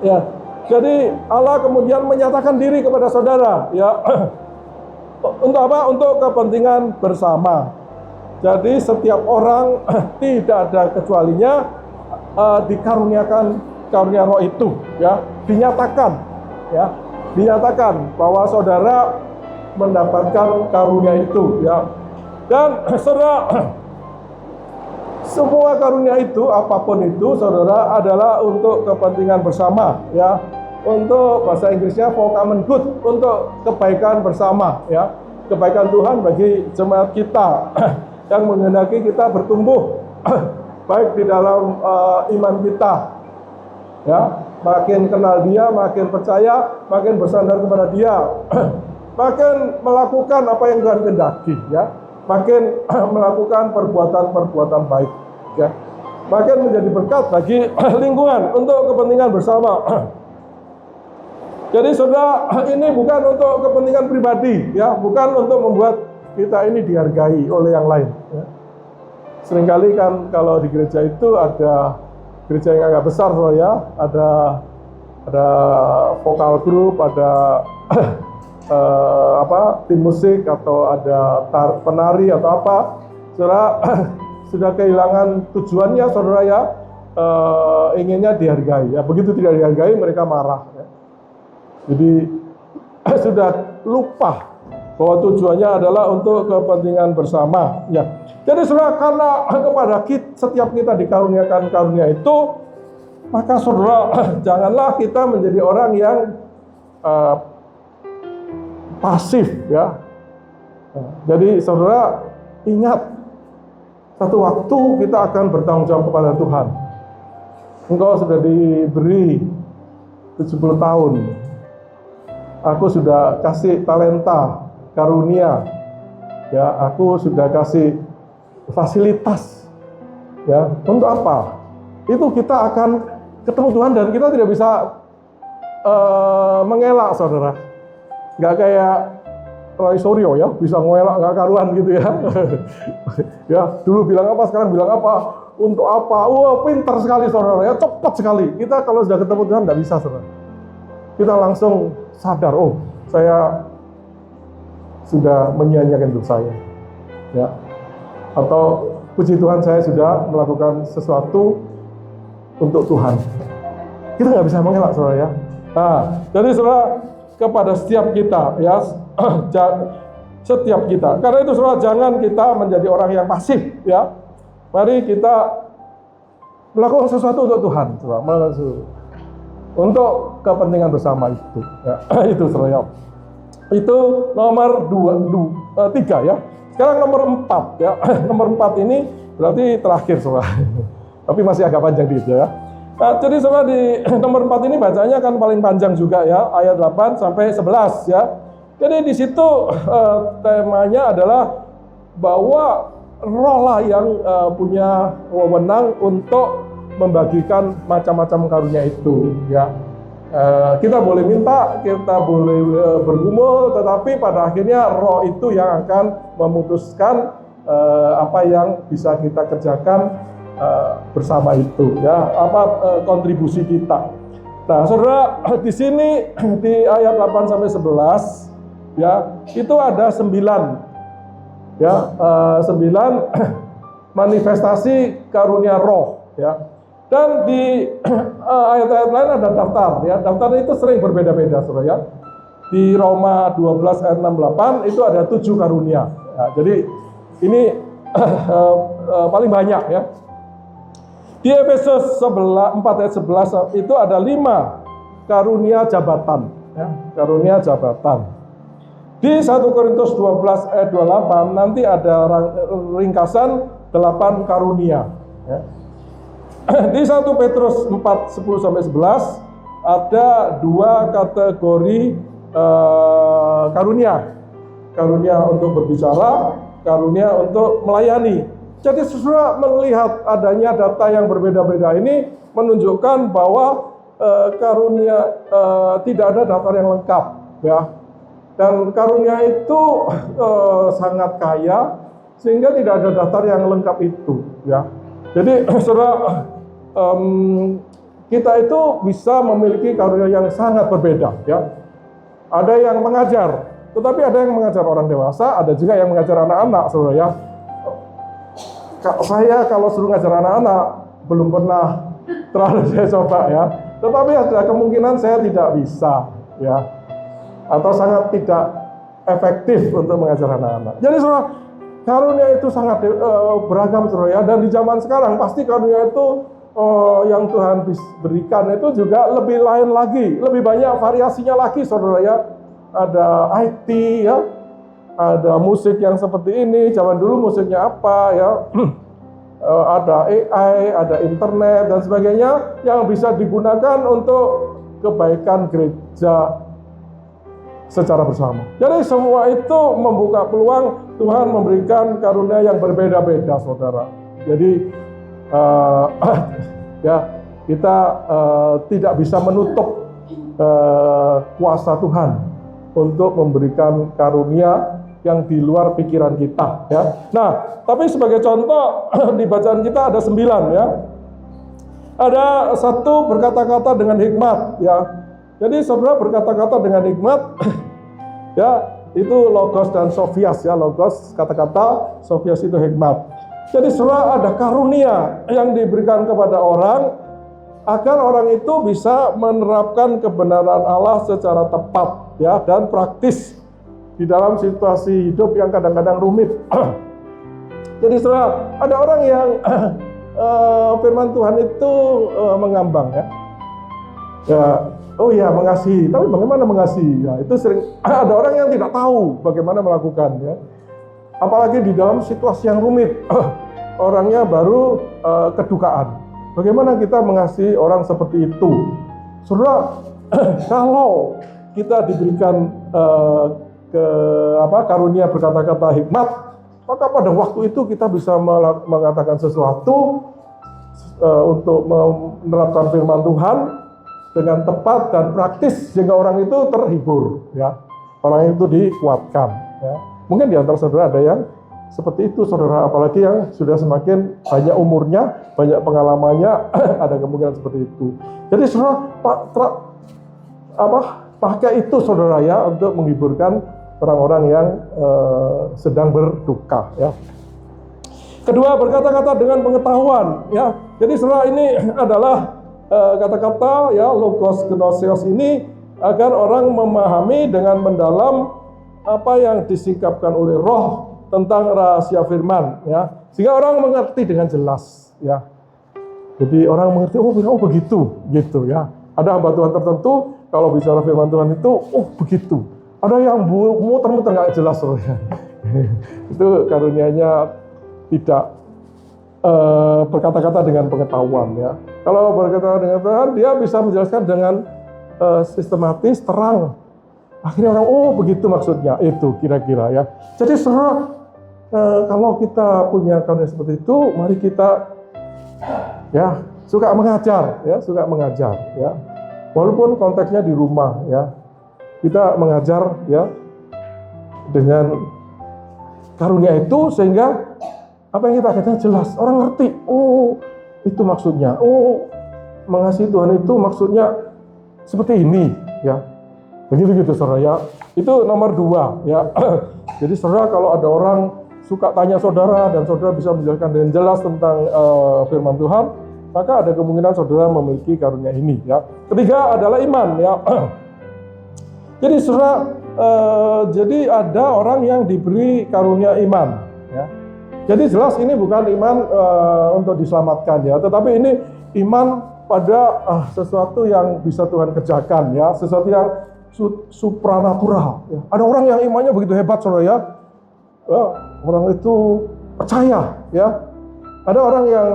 Ya, jadi Allah kemudian menyatakan diri kepada saudara, ya. Untuk apa? Untuk kepentingan bersama. Jadi setiap orang tidak ada kecualinya dikaruniakan karunia roh itu, ya. Dinyatakan bahwa saudara mendapatkan karunia itu, ya. Dan saudara, semua karunia itu, apapun itu, saudara, adalah untuk kepentingan bersama, ya. Untuk bahasa Inggrisnya for common good, untuk kebaikan bersama, ya. Kebaikan Tuhan bagi jemaat kita yang menghendaki kita bertumbuh baik di dalam iman kita, ya. Makin kenal Dia, makin percaya, makin bersandar kepada Dia, makin melakukan apa yang Tuhan kehendaki, ya. Makin melakukan perbuatan-perbuatan baik, ya. Makin menjadi berkat bagi lingkungan untuk kepentingan bersama. Jadi saudara, ini bukan untuk kepentingan pribadi, ya, bukan untuk membuat kita ini dihargai oleh yang lain, ya. Seringkali kan kalau di gereja itu ada gereja yang agak besar, ya, ada vokal grup, ada tim musik, atau ada penari atau apa, saudara, sudah kehilangan tujuannya, saudara, ya. Inginnya dihargai, ya. Begitu tidak dihargai, mereka marah, ya. Jadi sudah lupa bahwa tujuannya adalah untuk kepentingan bersama, ya. Jadi saudara, karena kepada setiap kita dikaruniakan karunia itu, maka saudara, janganlah kita menjadi orang yang pasif, ya. Jadi saudara, ingat, satu waktu kita akan bertanggung jawab kepada Tuhan. Engkau sudah diberi 70 tahun. Aku sudah kasih talenta, karunia, ya. Aku sudah kasih fasilitas, ya. Untuk apa? Itu kita akan ketemu Tuhan dan kita tidak bisa mengelak, saudara. Nggak kayak Roy Suryo, ya, bisa ngelak nggak karuan gitu, ya. Ya, dulu bilang apa, sekarang bilang apa, untuk apa? Wah, pintar sekali, saudara, ya, cepat sekali. Kita kalau sudah ketemu Tuhan nggak bisa, saudara. kita langsung sadar, oh saya sudah menyia-nyiakan hidup saya, ya. Atau puji Tuhan saya sudah melakukan sesuatu untuk Tuhan. Kita nggak bisa mengelak, saudara ya. Nah, jadi saudara, kepada setiap kita, ya, setiap kita. Karena itu saudara, jangan kita menjadi orang yang pasif, ya. Mari kita melakukan sesuatu untuk Tuhan, saudara. Untuk kepentingan bersama itu, ya. Itu saudara. Itu nomor 3 ya. Sekarang nomor 4 ya. Nomor 4 ini berarti terakhir saudara. Tapi masih agak panjang dikit ya. Nah, jadi saudara di nomor 4 ini bacanya kan paling panjang juga ya, ayat 8 sampai 11 ya. Jadi di situ temanya adalah bahwa roh lah yang punya wewenang untuk membagikan macam-macam karunia itu ya. Kita boleh minta, kita boleh bergumul, tetapi pada akhirnya roh itu yang akan memutuskan apa yang bisa kita kerjakan bersama itu, ya, kontribusi kita. Nah, saudara, di sini di ayat 8 sampai 11, ya, itu ada 9, ya, 9 manifestasi karunia roh, ya. Dan di ayat-ayat lain ada daftar, ya. Daftar itu sering berbeda-beda, saudara ya. Di Roma 12 ayat 68 itu ada 7 karunia. Ya, jadi ini paling banyak ya. Di Efesus 4 ayat 11 itu ada 5 karunia jabatan, ya. Karunia jabatan. Di 1 Korintus 12 ayat 28 nanti ada ringkasan 8 karunia, ya. Di 1 Petrus 4, 10 sampai 11 ada 2 kategori karunia. Karunia untuk berbicara, karunia untuk melayani. Jadi saudara melihat adanya data yang berbeda-beda ini menunjukkan bahwa karunia tidak ada daftar yang lengkap, ya. Dan karunia itu sangat kaya sehingga tidak ada daftar yang lengkap itu, ya. Jadi saudara, kita itu bisa memiliki karunia yang sangat berbeda, ya. Ada yang mengajar, tetapi ada yang mengajar orang dewasa, ada juga yang mengajar anak-anak, saudara ya. Saya kalau suruh ngajar anak-anak belum pernah terlalu saya coba ya, tetapi ada kemungkinan saya tidak bisa, ya, atau sangat tidak efektif untuk mengajar anak-anak. Jadi saudara, karunia itu sangat beragam, saudara ya. Dan di zaman sekarang pasti karunia itu yang Tuhan berikan itu juga lebih lain lagi, lebih banyak variasinya lagi, saudara ya. Ada IT ya, ada musik yang seperti ini. Zaman dulu musiknya apa ya? Ada AI, ada internet dan sebagainya yang bisa digunakan untuk kebaikan gereja secara bersama. Jadi semua itu membuka peluang Tuhan memberikan karunia yang berbeda-beda, saudara. Jadi ya, kita tidak bisa menutup kuasa Tuhan untuk memberikan karunia yang di luar pikiran kita, ya. Nah, tapi sebagai contoh di bacaan kita ada 9, ya. Ada 1 berkata-kata dengan hikmat, ya. Jadi saudara berkata-kata dengan hikmat, ya, itu logos dan sofias, ya. Logos kata-kata, sofias itu hikmat. Jadi saudara ada karunia yang diberikan kepada orang agar orang itu bisa menerapkan kebenaran Allah secara tepat, ya, dan praktis di dalam situasi hidup yang kadang-kadang rumit. Jadi saudara, ada orang yang firman Tuhan itu mengambang, ya. Ya, oh ya, mengasihi. Tapi bagaimana mengasihi? Ya, itu sering ada orang yang tidak tahu bagaimana melakukan, ya. Apalagi di dalam situasi yang rumit, orangnya baru kedukaan. Bagaimana kita mengasihi orang seperti itu? Saudara, kalau kita diberikan karunia berkata-kata hikmat, maka pada waktu itu kita bisa mengatakan sesuatu untuk menerapkan firman Tuhan dengan tepat dan praktis sehingga orang itu terhibur, ya. Orang itu dikuatkan, ya. Mungkin di antara saudara ada yang seperti itu, saudara, apalagi yang sudah semakin banyak umurnya, banyak pengalamannya, ada kemungkinan seperti itu. Jadi saudara, pakai itu saudara ya untuk menghiburkan orang-orang yang sedang berduka ya. Kedua, berkata-kata dengan pengetahuan ya. Jadi saudara, ini adalah kata-kata ya, logos gnoseos ini agar orang memahami dengan mendalam apa yang disingkapkan oleh Roh tentang rahasia firman ya, sehingga orang mengerti dengan jelas ya. Jadi orang mengerti, oh begitu gitu ya. Ada hamba Tuhan tertentu kalau bicara firman Tuhan itu, oh begitu. Ada yang muter-muter nggak jelas soalnya. Itu karunianya tidak berkata-kata dengan pengetahuan ya. Kalau berkata dengan pengetahuan, dia bisa menjelaskan dengan sistematis, terang. Akhirnya orang, oh begitu maksudnya, itu kira-kira ya. Jadi saudara, kalau kita punya karunia seperti itu, mari kita ya suka mengajar ya. Walaupun konteksnya di rumah ya, kita mengajar ya dengan karunia itu sehingga apa yang kita katakan jelas, orang ngerti. Oh, itu maksudnya. Oh, mengasihi Tuhan itu maksudnya seperti ini, ya. Begitu saudara ya. Itu nomor 2 ya. Jadi saudara, kalau ada orang suka tanya saudara dan saudara bisa menjelaskan dengan jelas tentang firman Tuhan, maka ada kemungkinan saudara memiliki karunia ini ya. Ketiga adalah iman ya. Jadi saudara, jadi ada orang yang diberi karunia iman ya. Jadi jelas ini bukan iman untuk diselamatkan ya, tetapi ini iman pada sesuatu yang bisa Tuhan kerjakan ya, sesuatu yang supranatural ya. Ada orang yang imannya begitu hebat saudara ya, orang itu percaya ya. Ada orang yang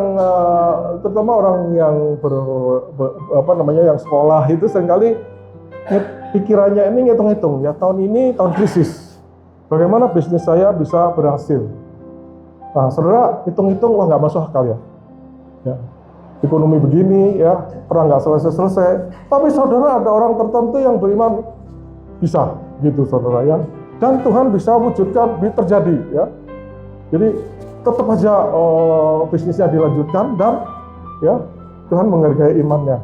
terutama orang yang yang sekolah itu seringkali pikirannya ini ngitung-ngitung ya, tahun ini tahun krisis, bagaimana bisnis saya bisa berhasil. Nah, saudara hitung-hitung, wah nggak masuk akal ya. Ekonomi begini ya, perang nggak selesai-selesai. Tapi saudara, ada orang tertentu yang beriman bisa gitu saudara ya. Dan Tuhan bisa wujudkan, terjadi ya. Jadi tetap aja bisnisnya dilanjutkan dan ya Tuhan menghargai imannya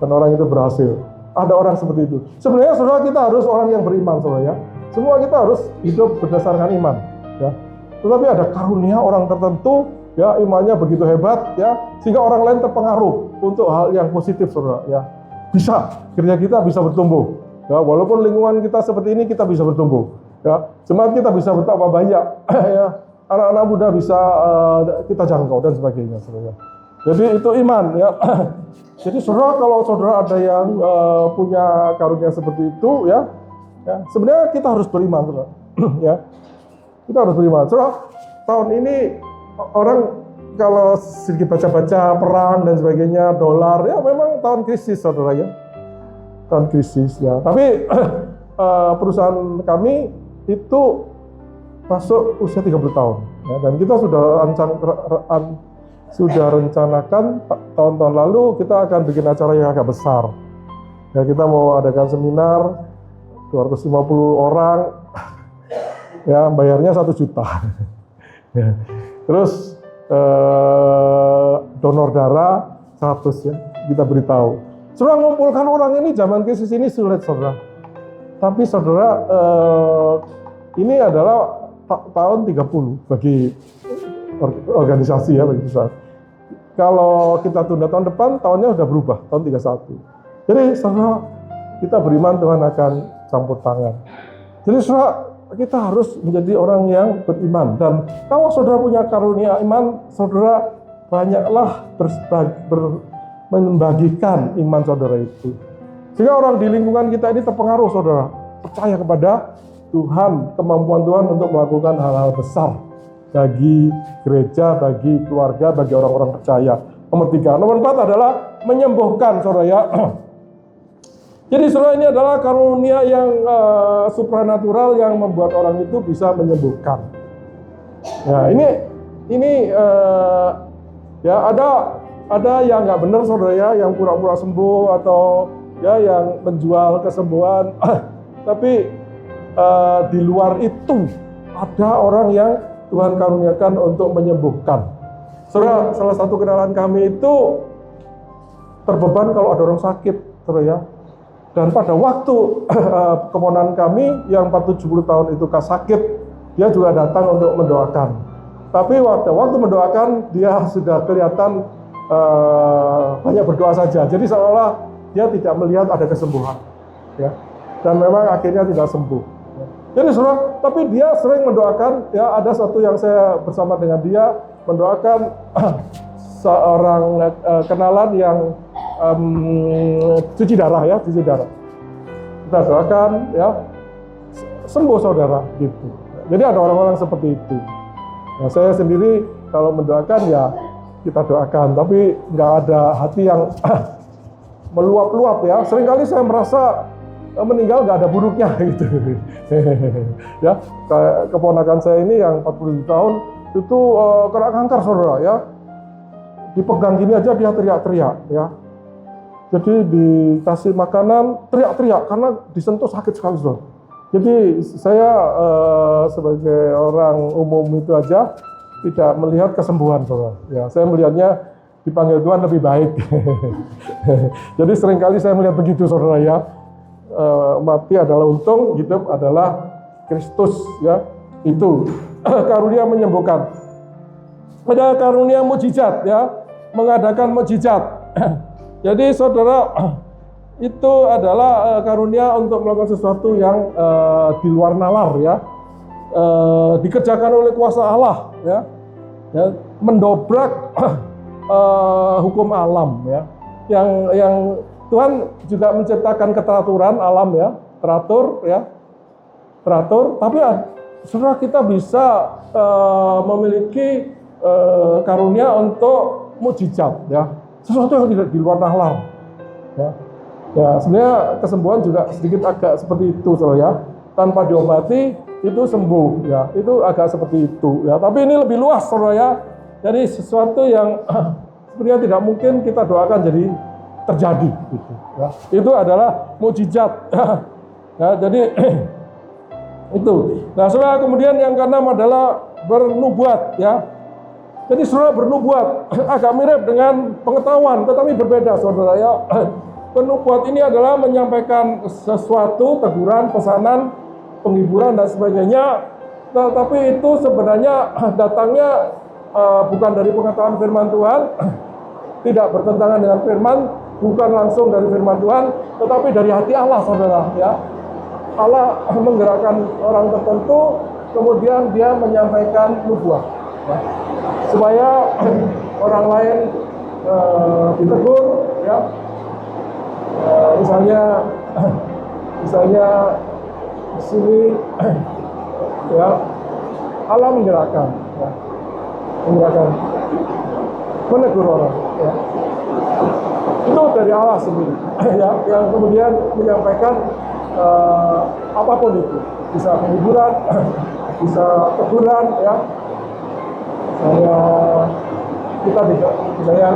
dan orang itu berhasil. Ada orang seperti itu. Sebenarnya saudara, kita harus orang yang beriman saudara ya. Semua kita harus hidup berdasarkan iman ya. Tetapi ada karunia orang tertentu ya, imannya begitu hebat ya, sehingga orang lain terpengaruh untuk hal yang positif saudara ya. Bisa, gereja kita bisa bertumbuh ya, walaupun lingkungan kita seperti ini, kita bisa bertumbuh ya. Jemaat kita bisa betapa banyak ya, anak-anak muda bisa kita jangkau dan sebagainya saudara. Jadi itu iman ya. Jadi saudara, kalau saudara ada yang punya karunia seperti itu ya, sebenarnya kita harus beriman saudara ya. Kita harus beriman. Saudara, tahun ini orang kalau sedikit baca-baca perang dan sebagainya, dolar ya, memang tahun krisis saudara ya. Tahun krisis ya. Tapi perusahaan kami itu masuk usia 30 tahun ya, dan kita sudah rencanakan tahun-tahun lalu kita akan bikin acara yang agak besar. Ya, kita mau adakan seminar 250 orang. Ya, bayarnya 1 juta. Ya. Terus donor darah 100 ya, kita beritahu. Saudara, mengumpulkan orang ini zaman krisis ini sulit saudara. Tapi saudara, ini adalah tahun 30 bagi organisasi ya, bagi besar. Kalau kita tunda tahun depan, tahunnya sudah berubah, tahun 31. Jadi saudara, kita beriman Tuhan akan campur tangan. Jadi saudara, kita harus menjadi orang yang beriman. Dan kalau saudara punya karunia iman, saudara banyaklah membagikan iman saudara itu. Sehingga orang di lingkungan kita ini terpengaruh saudara. Percaya kepada Tuhan, kemampuan Tuhan untuk melakukan hal-hal besar bagi gereja, bagi keluarga, bagi orang-orang percaya. Nomor 3. Nomor 4 adalah menyembuhkan saudara ya. Jadi saudara, ini adalah karunia yang supranatural yang membuat orang itu bisa menyembuhkan. Ya, ini ya ada yang nggak benar saudara ya, yang pura-pura sembuh atau ya yang menjual kesembuhan. Tapi di luar itu ada orang yang Tuhan karuniakan untuk menyembuhkan. Saudara, salah satu kenalan kami itu terbeban kalau ada orang sakit, saudara ya. Dan pada waktu keponakan kami yang 70 tahun itu sakit, dia juga datang untuk mendoakan. Tapi waktu mendoakan, dia sudah kelihatan banyak berdoa saja. Jadi seolah dia tidak melihat ada kesembuhan, ya. Dan memang akhirnya tidak sembuh. Jadi saudara, tapi dia sering mendoakan. Ya, ada satu yang saya bersama dengan dia mendoakan seorang kenalan yang cuci darah, ya, cuci darah. Kita doakan, ya, sembuh saudara, gitu. Jadi ada orang-orang seperti itu. Nah, saya sendiri kalau mendoakan ya kita doakan, tapi nggak ada hati yang meluap-luap, ya. Seringkali saya merasa meninggal nggak ada buruknya gitu. Ya, keponakan saya ini yang 40 tahun itu kena kanker saudara, ya. Dipegang gini aja dia teriak-teriak, ya. Jadi dikasih makanan teriak-teriak karena disentuh sakit sekali saudara. Jadi saya sebagai orang umum itu aja tidak melihat kesembuhan saudara. Ya, saya melihatnya dipanggil Tuhan lebih baik. Jadi seringkali saya melihat begitu saudara, ya. Mati adalah untung, hidup adalah Kristus, ya. Itu karunia menyembuhkan. Ada karunia mujizat, ya, mengadakan mujizat. Jadi saudara, itu adalah karunia untuk melakukan sesuatu yang di luar nalar, ya, dikerjakan oleh kuasa Allah, ya, mendobrak hukum alam, ya, yang Tuhan juga menciptakan keteraturan alam, ya, teratur, ya, teratur. Tapi saudara, kita bisa memiliki karunia untuk mujizat, ya, sesuatu yang tidak di luar nalar, ya. Ya, sebenarnya kesembuhan juga sedikit agak seperti itu, saudara, ya. Tanpa diobati itu sembuh, ya. Itu agak seperti itu, ya. Tapi ini lebih luas, saudara, ya. Jadi sesuatu yang sebenarnya tidak mungkin kita doakan jadi terjadi, gitu, ya. Itu adalah mujizat. Ya, jadi itu. Nah, saudara, kemudian yang keenam adalah bernubuat, ya. Jadi saudara, bernubuat agak mirip dengan pengetahuan, tetapi berbeda, saudara, ya. Penubuat ini adalah menyampaikan sesuatu, teguran, pesanan, penghiburan dan sebagainya. Nah, tapi itu sebenarnya datangnya bukan dari pengetahuan firman Tuhan, tidak bertentangan dengan firman, bukan langsung dari firman Tuhan, tetapi dari hati Allah, saudara, ya. Allah menggerakkan orang tertentu, kemudian dia menyampaikan nubuat, ya, supaya orang lain ditegur, ya. Misalnya di sini, ya, Allah menggerakkan, ya, menegur orang, ya. Itu dari Allah sendiri, ya, yang kemudian menyampaikan apapun itu, bisa penghiburan, bisa teguran, ya. Kita tidak, misalnya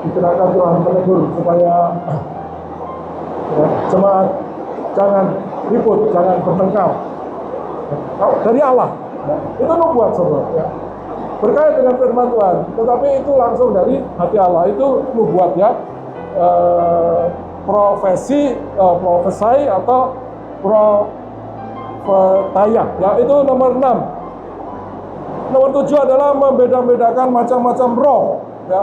dikenalkan Tuhan menegur supaya, ya, jemaat jangan ribut, jangan bertengkar, ya, dari Allah, ya. Itu nubuat, saudara, ya, berkait dengan firman Tuhan, tetapi itu langsung dari hati Allah, itu nubuat, ya. Profesi atau profetaya, ya, itu nomor 6. Nomor 7 adalah membeda-bedakan macam-macam roh, ya.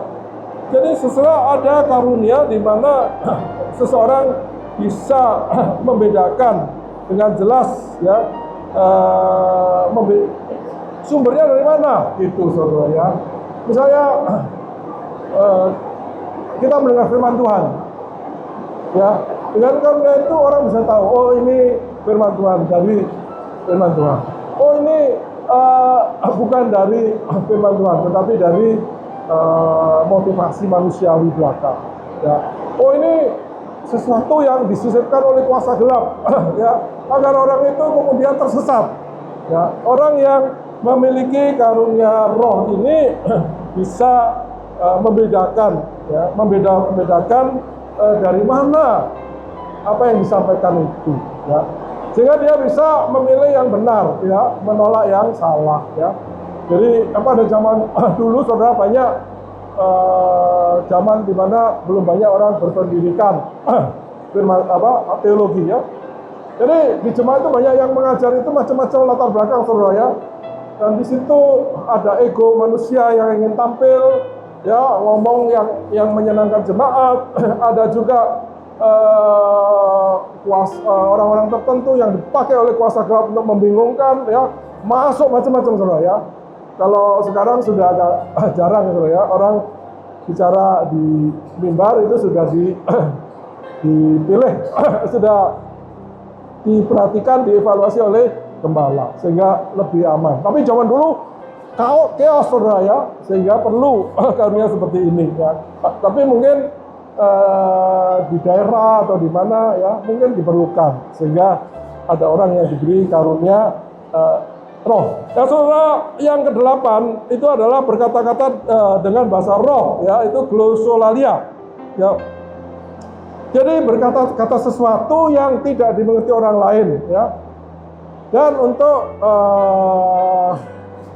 Jadi sesudah ada karunia di mana seseorang bisa membedakan dengan jelas, ya, sumbernya dari mana, itu, saudara, ya. Misalnya kita mendengar firman Tuhan, ya, dengan karunia itu orang bisa tahu, oh ini firman Tuhan, dari firman Tuhan. Oh ini bukan dari firman Tuhan, tetapi dari motivasi manusiawi belaka, ya. Oh ini sesuatu yang disisipkan oleh kuasa gelap, ya, agar orang itu kemudian tersesat, ya. Orang yang memiliki karunia roh ini bisa membedakan, ya, membedakan dari mana apa yang disampaikan itu, ya, sehingga dia bisa memilih yang benar, ya, menolak yang salah, ya. Jadi pada zaman dulu, saudara, banyak zaman di mana belum banyak orang berpendidikan, firman teologi ya. Jadi di jemaat itu banyak yang mengajar itu macam-macam latar belakang saudara ya. Dan di situ ada ego manusia yang ingin tampil, ya ngomong yang menyenangkan jemaat. Ada juga orang-orang tertentu yang dipakai oleh kuasa gelap untuk membingungkan, ya masuk macam-macam saudara ya. Kalau sekarang sudah agak jarang saudara ya, orang bicara di mimbar itu sudah dipilih, sudah diperhatikan, dievaluasi oleh gembala sehingga lebih aman. Tapi zaman dulu chaos saudara ya, sehingga perlu karunia seperti ini ya. Tapi mungkin di daerah atau di mana ya mungkin diperlukan sehingga ada orang yang diberi karunia roh. Ya saudara, yang kedelapan itu adalah berkata-kata dengan bahasa roh ya, itu glossolalia ya. Jadi berkata-kata sesuatu yang tidak dimengerti orang lain ya. Dan untuk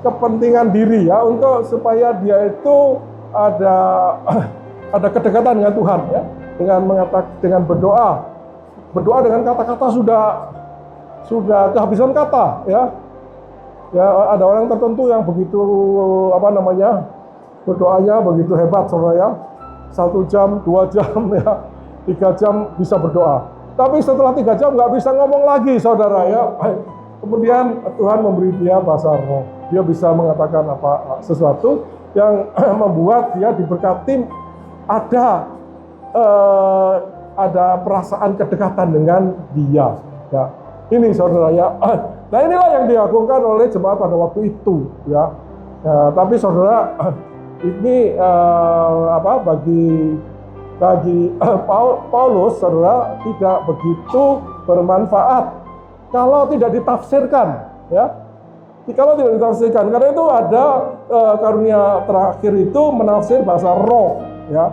kepentingan diri ya, untuk supaya dia itu ada kedekatan dengan Tuhan ya, dengan berdoa dengan kata-kata sudah kehabisan kata ya. Ya ada orang tertentu yang begitu berdoanya begitu hebat saudara ya, 1 jam 2 jam ya, 3 jam bisa berdoa. Tapi setelah 3 jam nggak bisa ngomong lagi saudara ya. Kemudian Tuhan memberi dia bahasa roh. Dia bisa mengatakan sesuatu yang membuat dia diberkati, ada perasaan kedekatan dengan dia. Ya. Ini saudara ya. Nah inilah yang diagungkan oleh jemaat pada waktu itu ya. Tapi saudara ini bagi Paulus saudara tidak begitu bermanfaat kalau tidak ditafsirkan ya. Kalau tidak ditafsirkan, karena itu ada karunia terakhir itu menafsir bahasa roh ya.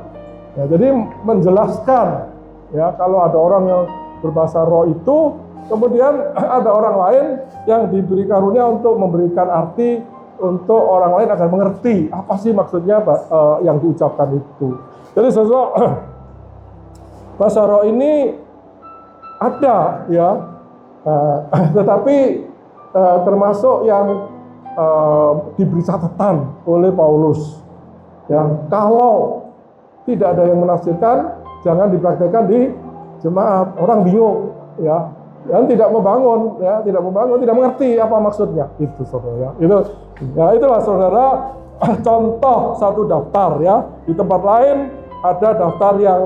Jadi menjelaskan ya, kalau ada orang yang berbahasa roh itu, kemudian ada orang lain yang diberi karunia untuk memberikan arti untuk orang lain agar mengerti apa sih maksudnya yang diucapkan itu. Jadi sesuatu bahasa roh ini ada ya, tetapi termasuk yang diberi catatan oleh Paulus. Ya, kalau tidak ada yang menafsirkan, jangan dipraktekkan di jemaat. Orang bingung, ya, dan tidak membangun, tidak mengerti apa maksudnya. Itu saudara. Itulah saudara contoh satu daftar ya. Di tempat lain ada daftar yang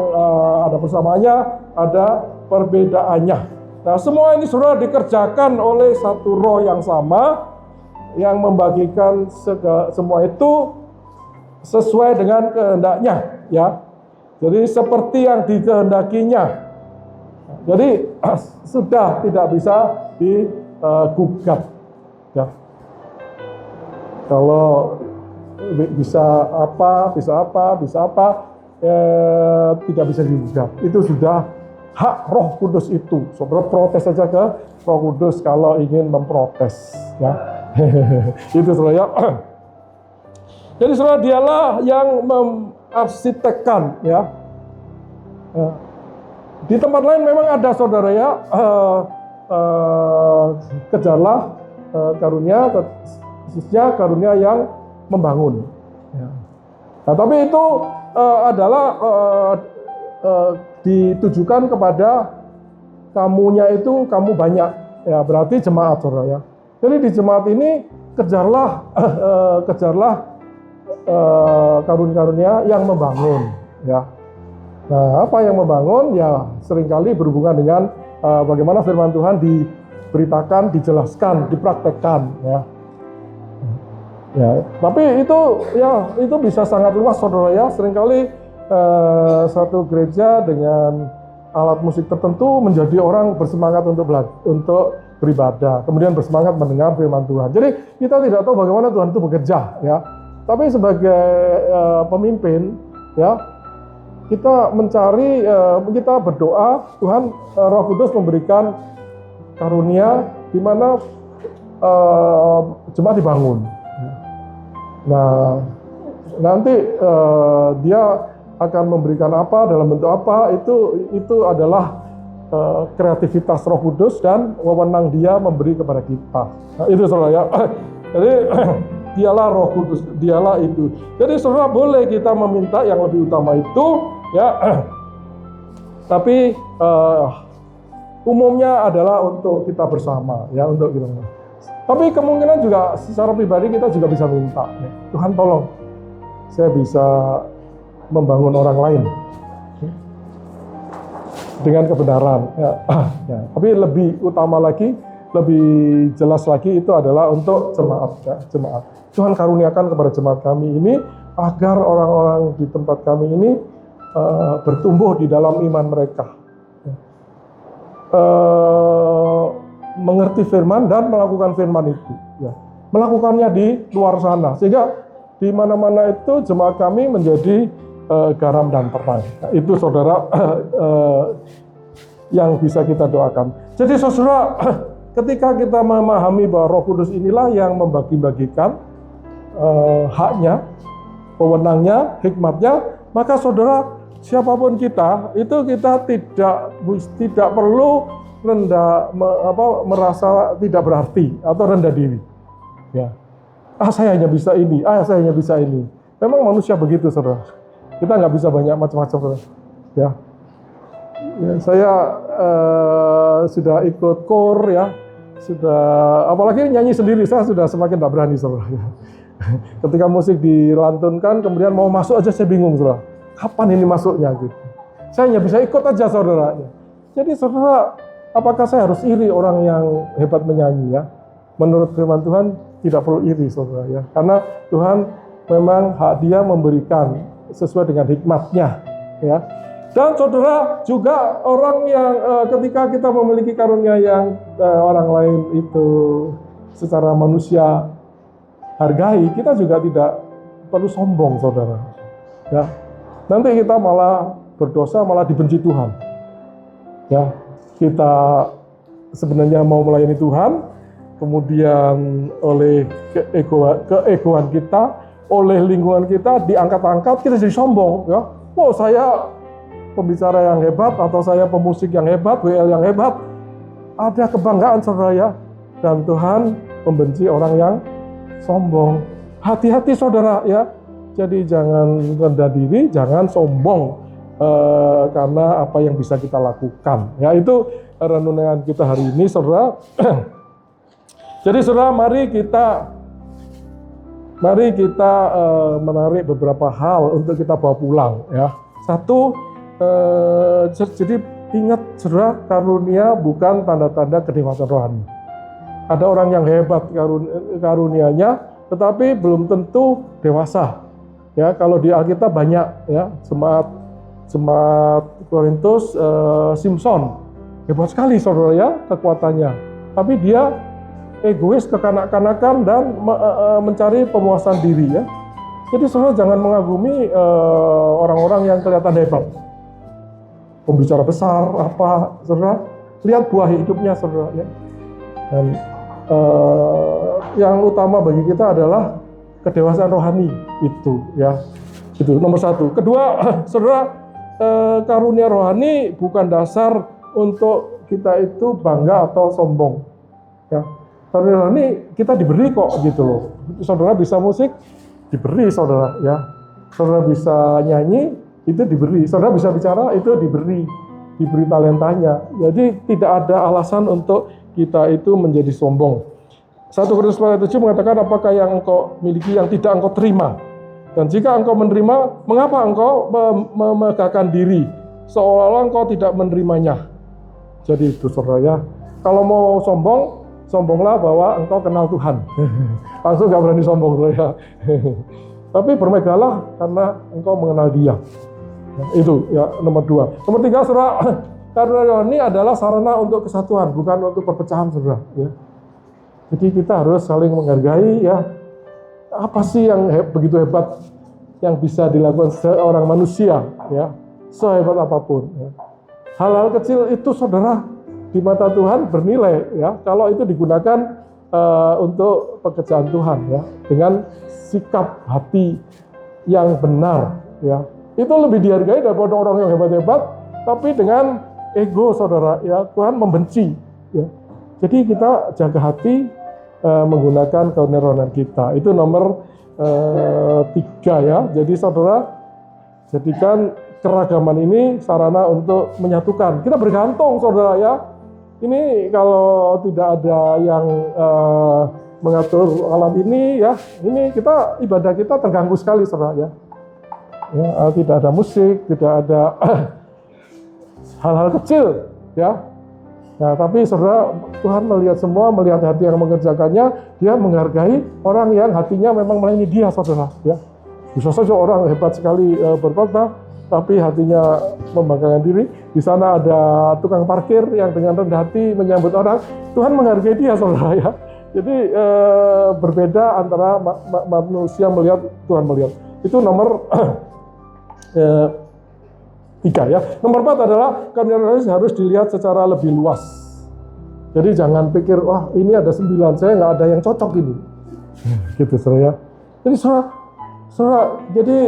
ada persamaannya, ada perbedaannya. Nah, semua ini saudara dikerjakan oleh satu roh yang sama, yang membagikan semua itu sesuai dengan kehendaknya, ya. Jadi seperti yang dikehendakinya. Jadi sudah tidak bisa digugat, ya. Kalau bisa apa, tidak bisa digugat. Itu sudah hak Roh Kudus itu. Saudara protes saja ke Roh Kudus kalau ingin memprotes, ya. Itu saudara. Jadi saudara, dialah yang mengarsitekkan, ya. Di tempat lain memang ada saudara ya, kejarlah karunia, khususnya karunia yang membangun. Ya. Nah, tapi itu adalah ditujukan kepada kamunya itu, kamu banyak, ya berarti jemaat saudara ya. Jadi di jemaat ini kejarlah karunia yang membangun, ya. Nah, apa yang membangun? Ya seringkali berhubungan dengan bagaimana firman Tuhan diberitakan, dijelaskan, dipraktekkan, ya. Ya, tapi itu bisa sangat luas saudara ya. Seringkali satu gereja dengan alat musik tertentu menjadi orang bersemangat untuk beribadah, kemudian bersemangat mendengar firman Tuhan. Jadi kita tidak tahu bagaimana Tuhan itu bekerja, ya. Tapi sebagai pemimpin, ya, kita mencari, kita berdoa, Tuhan Roh Kudus memberikan karunia di mana jemaat dibangun. Nah, nanti dia akan memberikan apa, dalam bentuk apa, itu adalah kreativitas Roh Kudus dan wewenang Dia memberi kepada kita. Nah, itu saudara ya. Jadi dialah Roh Kudus, dialah itu. Jadi saudara boleh kita meminta yang lebih utama itu ya. Tapi umumnya adalah untuk kita bersama ya, untuk kita. Tapi kemungkinan juga secara pribadi kita juga bisa minta, ya, Tuhan tolong saya bisa membangun orang lain dengan kebenaran. Ya. Ya. Tapi lebih utama lagi, lebih jelas lagi itu adalah untuk jemaat. Ya. Jemaat. Tuhan karuniakan kepada jemaat kami ini agar orang-orang di tempat kami ini bertumbuh di dalam iman mereka. Mengerti firman dan melakukan firman itu. Ya. Melakukannya di luar sana. Sehingga di mana-mana itu jemaat kami menjadi garam dan terang. Nah, itu saudara yang bisa kita doakan. Jadi saudara, ketika kita memahami bahwa Roh Kudus inilah yang membagi-bagikan haknya, wewenangnya, hikmatnya, maka saudara, siapapun kita, itu kita tidak perlu merasa tidak berarti atau rendah diri. Ya. Saya hanya bisa ini, saya hanya bisa ini. Memang manusia begitu, saudara. Kita nggak bisa banyak macam-macam, ya. Ya, saya sudah ikut kor, ya, apalagi nyanyi sendiri, saya sudah semakin nggak berani, saudara. Ketika musik dilantunkan, kemudian mau masuk aja saya bingung, saudara. Kapan ini masuknya, gitu. Saya hanya bisa ikut aja, saudara. Jadi, saudara, apakah saya harus iri orang yang hebat menyanyi, ya? Menurut firman Tuhan, tidak perlu iri, saudara, ya. Karena Tuhan memang hak Dia memberikan sesuai dengan hikmatnya, ya. Dan saudara juga orang yang ketika kita memiliki karunia yang orang lain itu secara manusia hargai, kita juga tidak perlu sombong, saudara. Ya, nanti kita malah berdosa, malah dibenci Tuhan. Ya, kita sebenarnya mau melayani Tuhan, kemudian oleh keegoan kita, oleh lingkungan kita diangkat-angkat, kita jadi sombong, ya. Oh, saya pembicara yang hebat, atau saya pemusik yang hebat, WL yang hebat. Ada kebanggaan, saudara, ya. Dan Tuhan membenci orang yang sombong. Hati-hati, saudara, ya. Jadi jangan rendah diri, jangan sombong karena apa yang bisa kita lakukan. Ya, itu renungan kita hari ini, saudara. Jadi, saudara, mari kita menarik beberapa hal untuk kita bawa pulang, ya. Satu, jadi ingat, saudara, karunia bukan tanda-tanda kedewasaan rohani. Ada orang yang hebat karunianya, tetapi belum tentu dewasa. Ya, kalau di Alkitab banyak, ya, jemaat Korintus, Simpson hebat sekali, saudara, ya, kekuatannya. Tapi dia egois, kekanak-kanakan, dan mencari pemuasan diri, ya. Jadi saudara jangan mengagumi orang-orang yang kelihatan hebat, pembicara besar, apa, saudara. Lihat buah hidupnya, saudara, ya. Dan yang utama bagi kita adalah kedewasaan rohani itu, ya. Itu nomor satu. Kedua, saudara, karunia rohani bukan dasar untuk kita itu bangga atau sombong, ya. Karunia ini kita diberi kok, gitu loh. Saudara bisa musik, diberi, saudara, ya. Saudara bisa nyanyi, itu diberi. Saudara bisa bicara, itu diberi talentanya. Jadi tidak ada alasan untuk kita itu menjadi sombong. 1 Korintus 7 mengatakan, apakah yang engkau miliki yang tidak engkau terima? Dan jika engkau menerima, mengapa engkau memegahkan diri seolah-olah engkau tidak menerimanya? Jadi itu, saudara, ya. Kalau mau sombong, sombonglah bahwa engkau kenal Tuhan. Langsung gak berani sombong, ya. Tapi bermegahlah karena engkau mengenal Dia. Itu, ya, nomor 2. Nomor 3, saudara, karunia ini adalah sarana untuk kesatuan, bukan untuk perpecahan, saudara, ya. Jadi kita harus saling menghargai, ya. Apa sih yang begitu hebat yang bisa dilakukan seorang manusia, ya, sehebat apapun, ya. Hal-hal kecil itu, saudara, di mata Tuhan bernilai, ya, kalau itu digunakan untuk pekerjaan Tuhan, ya, dengan sikap hati yang benar, ya, itu lebih dihargai daripada orang yang hebat-hebat, tapi dengan ego, saudara. Ya, Tuhan membenci. Ya. Jadi kita jaga hati menggunakan karunia rohani kita. Itu nomor 3 ya. Jadi saudara, jadikan keragaman ini sarana untuk menyatukan. Kita bergantung, saudara ya. Ini kalau tidak ada yang mengatur alam ini ya, ini kita ibadah kita terganggu sekali, saudara ya. Ya, tidak ada musik, tidak ada hal-hal kecil ya. Nah, tapi saudara, Tuhan melihat semua, melihat hati yang mengerjakannya, dia menghargai orang yang hatinya memang melayani dia, saudara ya. Bisa saja orang hebat sekali berkhotbah, tapi hatinya membanggakan diri. Di sana ada tukang parkir yang dengan rendah hati menyambut orang, Tuhan menghargai dia, saudara ya. Jadi berbeda antara manusia melihat, Tuhan melihat. Itu nomor 3 ya. Nomor 4 adalah karunia rohani harus dilihat secara lebih luas. Jadi jangan pikir, wah ini ada 9, saya nggak ada yang cocok ini. Gitu, saudara ya. Jadi saudara, jadi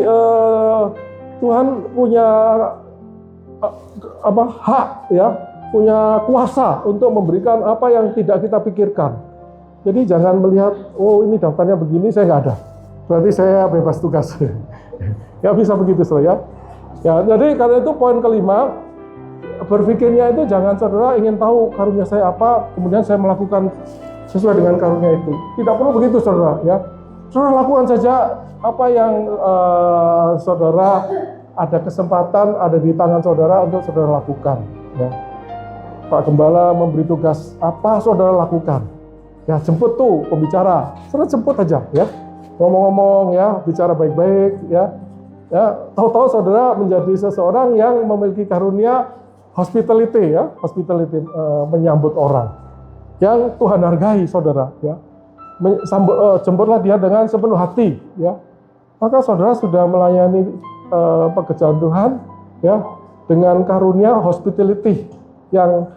Tuhan punya hak ya, punya kuasa untuk memberikan apa yang tidak kita pikirkan. Jadi jangan melihat, oh ini daftarnya begini, saya nggak ada, berarti saya bebas tugas. Nggak bisa begitu, saudara ya. Ya, jadi karena itu poin kelima, berpikirnya itu jangan saudara ingin tahu karunia saya apa, kemudian saya melakukan sesuai dengan karunia itu. Tidak perlu begitu, saudara ya. Saudara lakukan saja apa yang saudara ada kesempatan, ada di tangan saudara untuk saudara lakukan. Ya. Pak Gembala memberi tugas apa saudara lakukan. Ya, jemput tuh pembicara, saudara jemput aja ya. Ngomong-ngomong ya, bicara baik-baik ya. Ya, tahu-tahu saudara menjadi seseorang yang memiliki karunia hospitality ya, menyambut orang yang Tuhan hargai, saudara ya. Jemputlah dia dengan sepenuh hati ya. Maka saudara sudah melayani pekerjaan Tuhan ya dengan karunia hospitality yang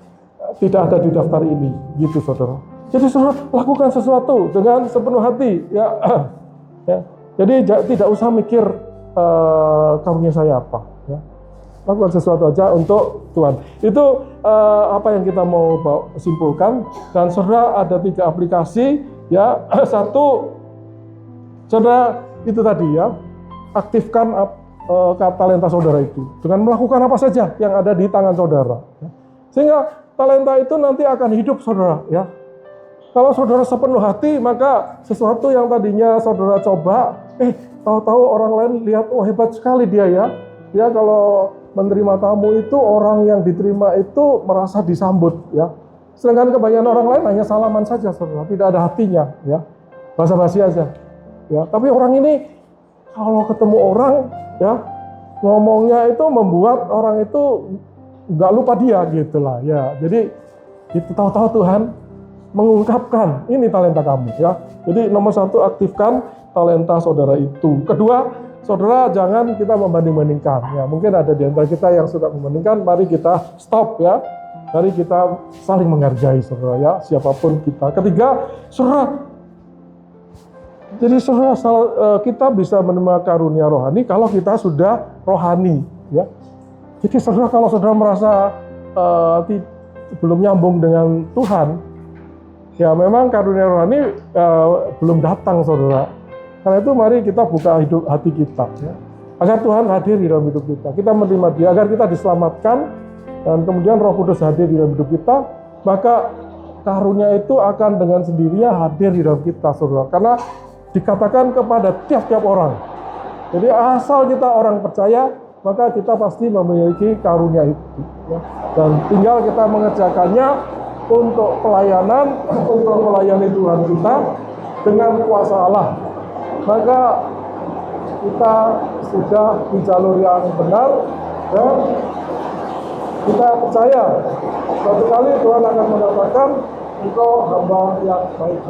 tidak ada di daftar ini, gitu saudara. Jadi saudara lakukan sesuatu dengan sepenuh hati ya. Ya. Jadi tidak usah mikir karunia saya apa ya. Lakukan sesuatu aja untuk Tuhan. Itu apa yang kita mau simpulkan. Dan saudara ada 3 aplikasi ya. Satu, saudara itu tadi ya, aktifkan talenta saudara itu dengan melakukan apa saja yang ada di tangan saudara ya. Sehingga talenta itu nanti akan hidup, saudara ya. Kalau saudara sepenuh hati, maka sesuatu yang tadinya saudara coba, tahu-tahu orang lain lihat, oh hebat sekali dia ya. Dia kalau menerima tamu itu, orang yang diterima itu merasa disambut ya. Sedangkan kebanyakan orang lain hanya salaman saja, saudara, tidak ada hatinya ya. Basa-basi aja ya. Tapi orang ini kalau ketemu orang ya, ngomongnya itu membuat orang itu nggak lupa dia gitulah ya. Jadi itu tahu-tahu Tuhan mengungkapkan ini talenta kamu ya. Jadi nomor 1, aktifkan talenta saudara itu. Kedua, saudara jangan kita membanding-bandingkan ya. Mungkin ada di antara kita yang suka membandingkan, mari kita stop ya. Mari kita saling menghargai, saudara ya, siapapun kita. Ketiga, saudara, jadi saudara kita bisa menerima karunia rohani kalau kita sudah rohani ya. Jadi saudara, kalau saudara merasa belum nyambung dengan Tuhan, ya memang karunia rohani belum datang, saudara. Karena itu mari kita buka hati kita ya, agar Tuhan hadir di dalam hidup kita. Kita menerima dia, agar kita diselamatkan, dan kemudian Roh Kudus hadir di dalam hidup kita. Maka karunia itu akan dengan sendirinya hadir di dalam kita, saudara. Karena dikatakan kepada tiap-tiap orang. Jadi asal kita orang percaya, maka kita pasti memiliki karunia itu ya. Dan tinggal kita mengerjakannya untuk pelayanan, untuk melayani Tuhan kita dengan kuasa Allah. Maka kita sudah di jalur yang benar dan kita percaya suatu kali Tuhan akan mengatakan engkau hamba yang baik.